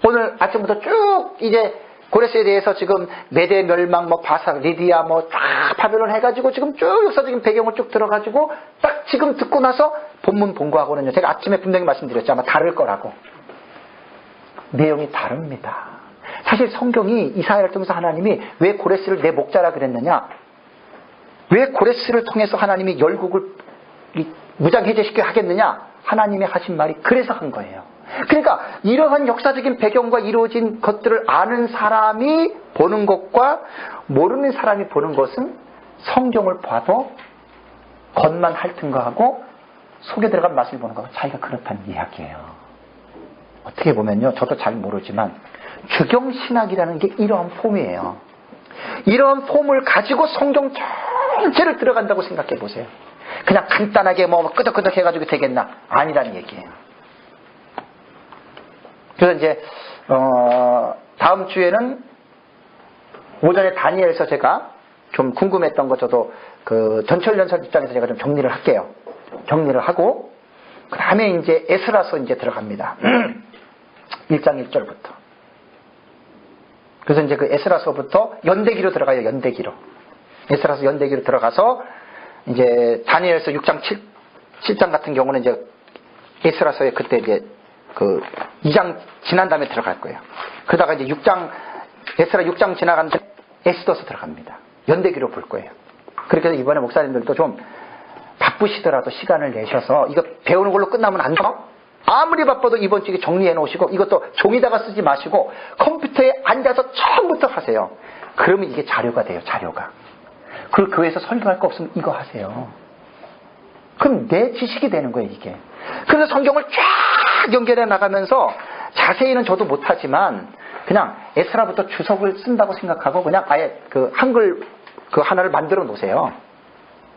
오늘 아침부터 쭉 이제 고레스에 대해서 지금 메대 멸망 바사 리디아 쫙 바벨론 해가지고 지금 쭉 역사적인 배경을 쭉 들어가지고 딱 지금 듣고 나서 본문 본 거하고는요 제가 아침에 분명히 말씀드렸죠. 아마 다를 거라고. 내용이 다릅니다. 사실 성경이 이사야를 통해서 하나님이 왜 고레스를 내 목자라 그랬느냐, 왜 고레스를 통해서 하나님이 열국을 무장해제시켜 하겠느냐, 하나님이 하신 말이 그래서 한 거예요. 그러니까 이러한 역사적인 배경과 이루어진 것들을 아는 사람이 보는 것과 모르는 사람이 보는 것은 성경을 봐도 겉만 핥은 거하고 속에 들어간 맛을 보는 거하고 차이가 그렇다는 이야기예요. 어떻게 보면요, 저도 잘 모르지만 주경신학이라는 게 이러한 폼이에요. 이러한 폼을 가지고 성경 전체를 들어간다고 생각해 보세요. 그냥 간단하게 뭐 끄덕끄덕 해가지고 되겠나? 아니라는 얘기예요. 그래서 이제 다음 주에는 오전에 다니엘서 제가 좀 궁금했던 것 저도 그 전철연설 입장에서 제가 좀 정리를 할게요. 정리를 하고 그 다음에 이제 에스라서 이제 들어갑니다. 1장 1절부터. 그래서 이제 그 에스라서부터 연대기로 들어가요. 연대기로. 에스라서 연대기로 들어가서 이제 다니엘서 6장 7장 같은 경우는 이제 에스라서에 그때 이제 그 2장 지난 다음에 들어갈 거예요. 그러다가 이제 에스라 6장 지나간 다음에 에스더서 들어갑니다. 연대기로 볼 거예요. 그렇게 해서 이번에 목사님들도 좀 바쁘시더라도 시간을 내셔서 이거 배우는 걸로 끝나면 안 돼요. 아무리 바빠도 이번 주에 정리해 놓으시고 이것도 종이다가 쓰지 마시고 컴퓨터에 앉아서 처음부터 하세요. 그러면 이게 자료가 돼요. 자료가. 그리고 교회에서 설교할 거 없으면 이거 하세요. 그럼 내 지식이 되는 거예요. 이게. 그래서 성경을 쫙 연결해 나가면서 자세히는 저도 못하지만 그냥 에스라부터 주석을 쓴다고 생각하고 그냥 아예 그 한글 그 하나를 만들어 놓으세요.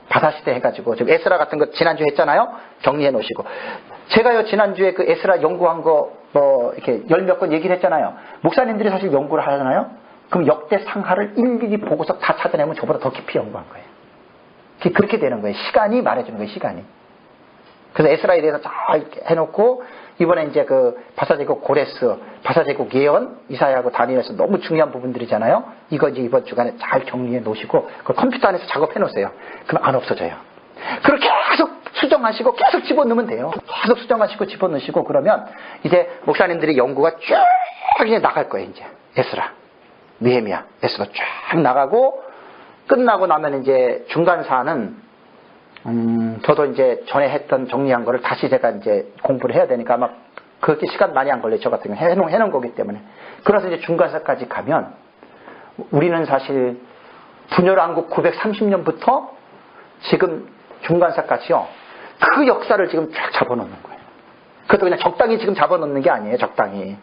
바사시대 해가지고 지금 에스라 같은 거 지난주에 했잖아요. 정리해 놓으시고 제가요 지난주에 그 에스라 연구한 거 뭐 이렇게 열 몇 건 얘기를 했잖아요. 목사님들이 사실 연구를 하잖아요. 그럼 역대 상하를 일일이 보고서 다 찾아내면 저보다 더 깊이 연구한 거예요. 그렇게 되는 거예요. 시간이 말해주는 거예요. 시간이. 그래서 에스라에 대해서 잘 해놓고 이번에 이제 그 바사제국 고레스, 바사제국 예언, 이사야하고 다니엘에서 너무 중요한 부분들이잖아요. 이거 이제 이번 주간에 잘 정리해 놓으시고 그 컴퓨터 안에서 작업해 놓으세요. 그럼 안 없어져요. 그렇게 계속 수정하시고 계속 집어넣으면 돼요. 계속 수정하시고 집어넣으시고 그러면 이제 목사님들의 연구가 쭉 이제 나갈 거예요. 이제 에스라, 느헤미야, 에스라 쫙 나가고 끝나고 나면 이제 중간 사안은 저도 이제 전에 했던 정리한 거를 다시 제가 이제 공부를 해야 되니까 아마 그렇게 시간 많이 안 걸려요. 저 같은 경우 해놓은 거기 때문에. 그래서 이제 중간사까지 가면 우리는 사실 분열왕국 930년부터 지금 중간사까지요. 그 역사를 지금 쫙 잡아놓는 거예요. 그것도 그냥 적당히 지금 잡아놓는 게 아니에요. 적당히.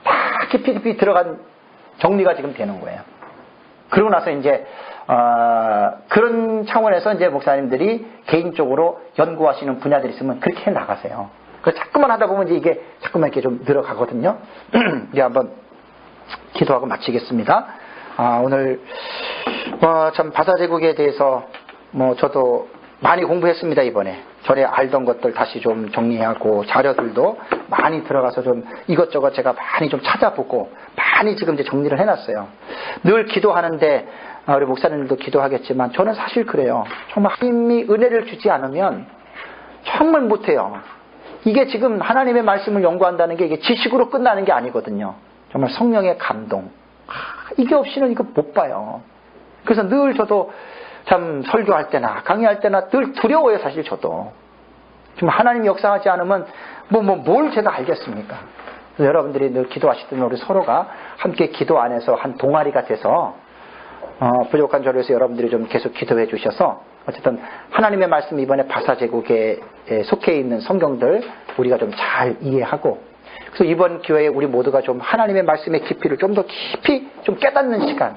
다 깊이 들어간 정리가 지금 되는 거예요. 그러고 나서 이제 그런 차원에서 이제 목사님들이 개인적으로 연구하시는 분야들이 있으면 그렇게 나가세요. 그 자꾸만 하다 보면 이제 이게 자꾸만 이렇게 좀 늘어가거든요. 이제 한번 기도하고 마치겠습니다. 오늘 참 바사제국에 대해서 뭐 저도 많이 공부했습니다. 이번에 전에 알던 것들 다시 좀 정리하고 자료들도 많이 들어가서 좀 이것저것 제가 많이 좀 찾아보고 많이 지금 이제 정리를 해놨어요. 늘 기도하는데 우리 목사님들도 기도하겠지만 저는 사실 그래요. 정말 하나님이 은혜를 주지 않으면 정말 못해요. 이게 지금 하나님의 말씀을 연구한다는 게 이게 지식으로 끝나는 게 아니거든요. 정말 성령의 감동. 이게 없이는 이거 못 봐요. 그래서 늘 저도 참 설교할 때나 강의할 때나 늘 두려워요. 사실 저도. 좀 하나님 역사하지 않으면 뭘 제가 알겠습니까? 그래서 여러분들이 늘 기도하시던 우리 서로가 함께 기도 안에서 한 동아리가 돼서 부족한 저를 위해서 여러분들이 좀 계속 기도해 주셔서 어쨌든 하나님의 말씀 이번에 바사제국에 속해 있는 성경들 우리가 좀 잘 이해하고 그래서 이번 기회에 우리 모두가 좀 하나님의 말씀의 깊이를 좀 더 깊이 좀 깨닫는 시간.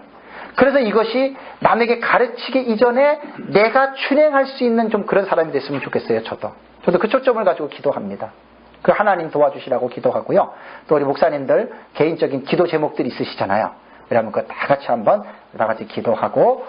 그래서 이것이 남에게 가르치기 이전에 내가 준행할 수 있는 좀 그런 사람이 됐으면 좋겠어요. 저도 그 초점을 가지고 기도합니다. 그 하나님 도와주시라고 기도하고요. 또 우리 목사님들 개인적인 기도 제목들이 있으시잖아요. 그러면 그 다 같이 한번 다 같이 기도하고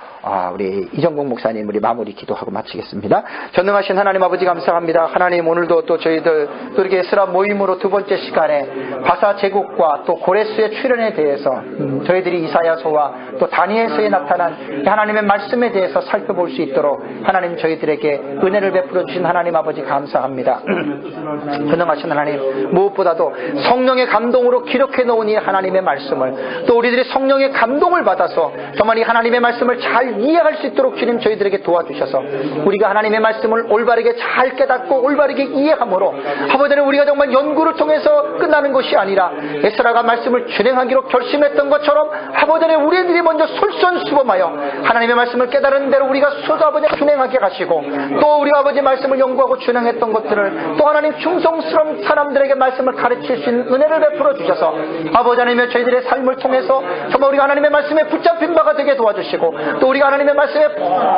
우리 이정국 목사님 우리 마무리 기도하고 마치겠습니다. 전능하신 하나님 아버지 감사합니다. 하나님 오늘도 또 저희들 또 이렇게 에스라 모임으로 두 번째 시간에 바사 제국과 또 고레스의 출현에 대해서 저희들이 이사야서와 또 다니엘서에 나타난 하나님의 말씀에 대해서 살펴볼 수 있도록 하나님 저희들에게 은혜를 베풀어 주신 하나님 아버지 감사합니다. 전능하신 하나님 무엇보다도 성령의 감동으로 기록해 놓은 이 하나님의 말씀을 또 우리들이 성령의 감동을 받아서 정말 이 하나님의 말씀을 잘 이해할 수 있도록 주님 저희들에게 도와주셔서 우리가 하나님의 말씀을 올바르게 잘 깨닫고 올바르게 이해함으로 아버지는 우리가 정말 연구를 통해서 끝나는 것이 아니라 에스라가 말씀을 준행하기로 결심했던 것처럼 아버지는 우리들이 먼저 솔선수범하여 하나님의 말씀을 깨달은 대로 우리가 스스로 아버지 준행하게 하시고 또 우리가 아버지 말씀을 연구하고 준행했던 것들을 또 하나님 충성스러운 사람들에게 말씀을 가르칠 수 있는 은혜를 베풀어 주셔서 아버지 하나님의 저희들의 삶을 통해서 정말 우리가 하나님의 말씀에 붙잡힌 바가 되게 도와주시고 또 우리가 하나님의 말씀에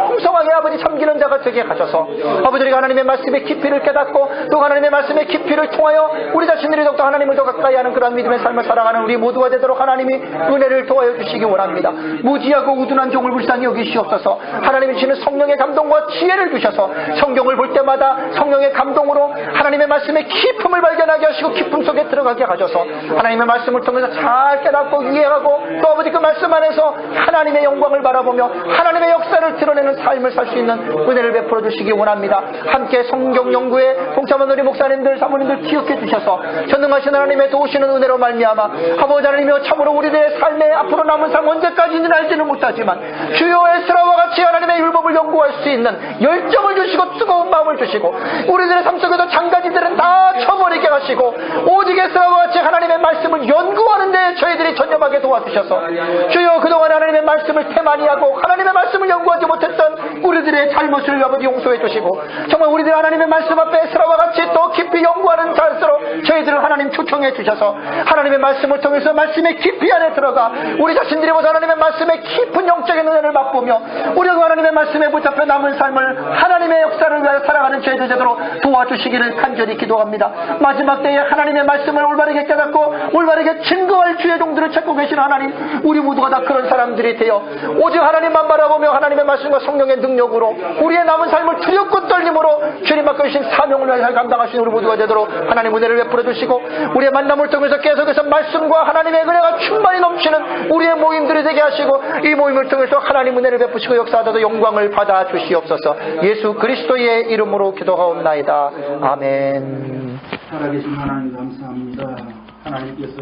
풍성하게 아버지 섬기는 자가 되게 하셔서 아버지 우리가 하나님의 말씀의 깊이를 깨닫고 또 하나님의 말씀의 깊이를 통하여 우리 자신들이 더욱더 하나님을 더 가까이 하는 그런 믿음의 삶을 살아가는 우리 모두가 되도록 하나님이 은혜를 도와여 주시기 원합니다. 무지하고 우둔한 종을 불쌍히 여기시옵소서. 하나님이 주시는 성령의 감동과 지혜를 주셔서 성경을 볼 때마다 성령의 감동으로 하나님의 말씀의 깊음을 발견하게 하시고 깊음 속에 들어가게 하셔서 하나님의 말씀을 통해서 잘 깨닫고 이해하고 또 아버지 그 말씀 안에서 하나님의 영광을 바라보며 하나님의 역사를 드러내는 삶을 살 수 있는 은혜를 베풀어 주시기 원합니다. 함께 성경 연구에 동참하는 우리 목사님들 사모님들 기억해 주셔서 전능하신 하나님의 도우시는 은혜로 말미암아 아버지 하나님이여 참으로 우리들의 삶에 앞으로 남은 삶 언제까지인지는 알지는 못하지만 주여 에스라와 같이 하나님의 율법을 연구할 수 있는 열정을 주시고 뜨거운 마음을 주시고 우리들의 삶 속에도 장가지들은 다 쳐버리게 하시고 오직 에스라와 같이 하나님의 말씀을 연구하는 데 저희들이 전념하게 도와주셔서 주여 그동안 하나님의 말씀을 태만히하고 하나님의 말씀을 연구하지 못했던 우리들의 잘못을 아버지 용서해 주시고 정말 우리들 하나님의 말씀 앞에 에스라와 같이 더 깊이 연구하는 자로 저희들을 하나님 초청해 주셔서 하나님의 말씀을 통해서 말씀의 깊이 안에 들어가 우리 자신들이 보다 하나님의 말씀의 깊은 영적인 은혜를 맛보며 우리가 하나님의 말씀에 붙잡혀 남은 삶을 하나님의 역사를 위하여 살아가는 저희들 되도록 도와주시기를 간절히 기도합니다. 마지막 때에 하나님의 말씀을 올바르게 깨닫고 올바르게 증거할 주의 종들을 찾고 계신 하나님 우리 모두가 다 그런 사람들이 되어 오직 하나님만 바라보며 하나님의 말씀과 성령의 능력으로 우리의 남은 삶을 두렵고 떨림으로 주님 맡겨주신 사명을 위하여 감당하시는 우리 모두가 되도록 하나님 은혜를 베풀어 주시고 우리의 만남을 통해서 계속해서 말씀과 하나님의 은혜가 충만히 넘치는 우리의 모임들이 되게 하시고 이 모임을 통해서 하나님 은혜를 베푸시고 역사하셔서 영광을 받아 주시옵소서. 예수 그리스도의 이름으로 기도하옵나이다. 아멘. 살아계신 하나님 감사합니다. 하나님께서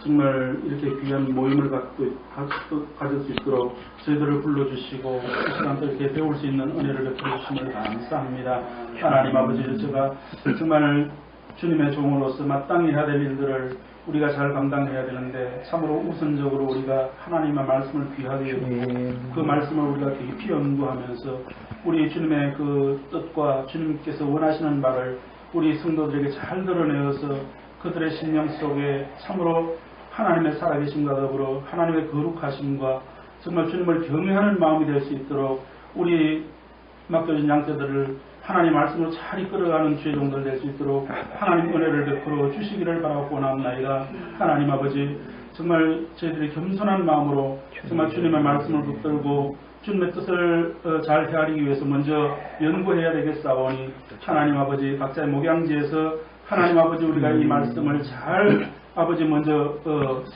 정말 이렇게 귀한 모임을 가질 수 있도록 저희들을 불러주시고 그 시간도 이렇게 배울 수 있는 은혜를 베풀어 주심을 감사합니다. 하나님 아버지 제가 정말 주님의 종으로서 마땅히 해야 될 일들을 우리가 잘 감당해야 되는데 참으로 우선적으로 우리가 하나님의 말씀을 귀하게 여기고 그 말씀을 우리가 깊이 연구하면서 우리 주님의 그 뜻과 주님께서 원하시는 바를 우리 성도들에게 잘 드러내어서 그들의 심령 속에 참으로 하나님의 살아계심과 더불어 하나님의 거룩하심과 정말 주님을 경외하는 마음이 될 수 있도록 우리 맡겨진 양떼들을 하나님 말씀으로 잘 이끌어가는 주의 종들 될 수 있도록 하나님 은혜를 베풀어 주시기를 바라고 원합나이다. 하나님 아버지 정말 저희들이 겸손한 마음으로 정말 주님의 말씀을 붙들고 주님의 뜻을 잘 헤아리기 위해서 먼저 연구해야 되겠사오니 하나님 아버지 각자의 목양지에서 하나님 아버지 우리가 이 말씀을 잘 아버지 먼저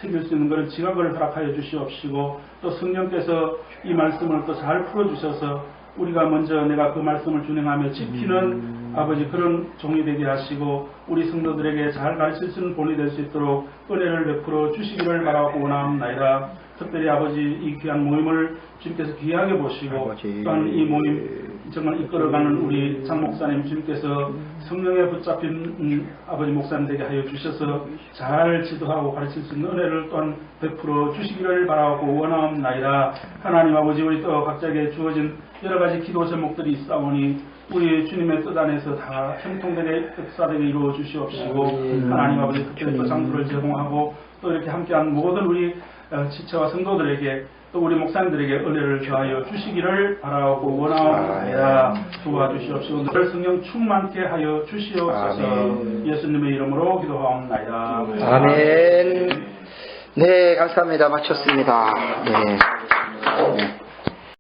새길 수 있는 그런 지각을 허락하여 주시옵시고 또 성령께서 이 말씀을 또 잘 풀어주셔서 우리가 먼저 내가 그 말씀을 준행하며 지키는 아버지 그런 종이 되게 하시고 우리 성도들에게 잘 가르칠 수 있는 본이 될 수 있도록 은혜를 베풀어 주시기를 바라고 원합나이다. 특별히 아버지 이 귀한 모임을 주님께서 귀하게 보시고 또한 이 모임 정말 이끌어가는 우리 장 목사님 주님께서 성령에 붙잡힌 아버지 목사님 되게 하여 주셔서 잘 지도하고 가르칠 수 있는 은혜를 또한 베풀어 주시기를 바라고 원합나이다. 하나님 아버지 우리 또 각자에게 주어진 여러 가지 기도 제목들이 있사오니 우리 주님의 뜻 안에서 다 형통되게 역사되게 이루어 주시옵시고 하나님 아버지 특별히 또 장소를 제공하고 또 이렇게 함께한 모든 우리 지체와 성도들에게 또 우리 목사님들에게 은혜를 더하여 주시기를 바라고 원하옵나이다. 도와주시옵시고 늘 성령 충만케 하여 주시옵소서. 예수님의 이름으로 기도하옵나이다. 아멘. 네, 감사합니다. 마쳤습니다. 네.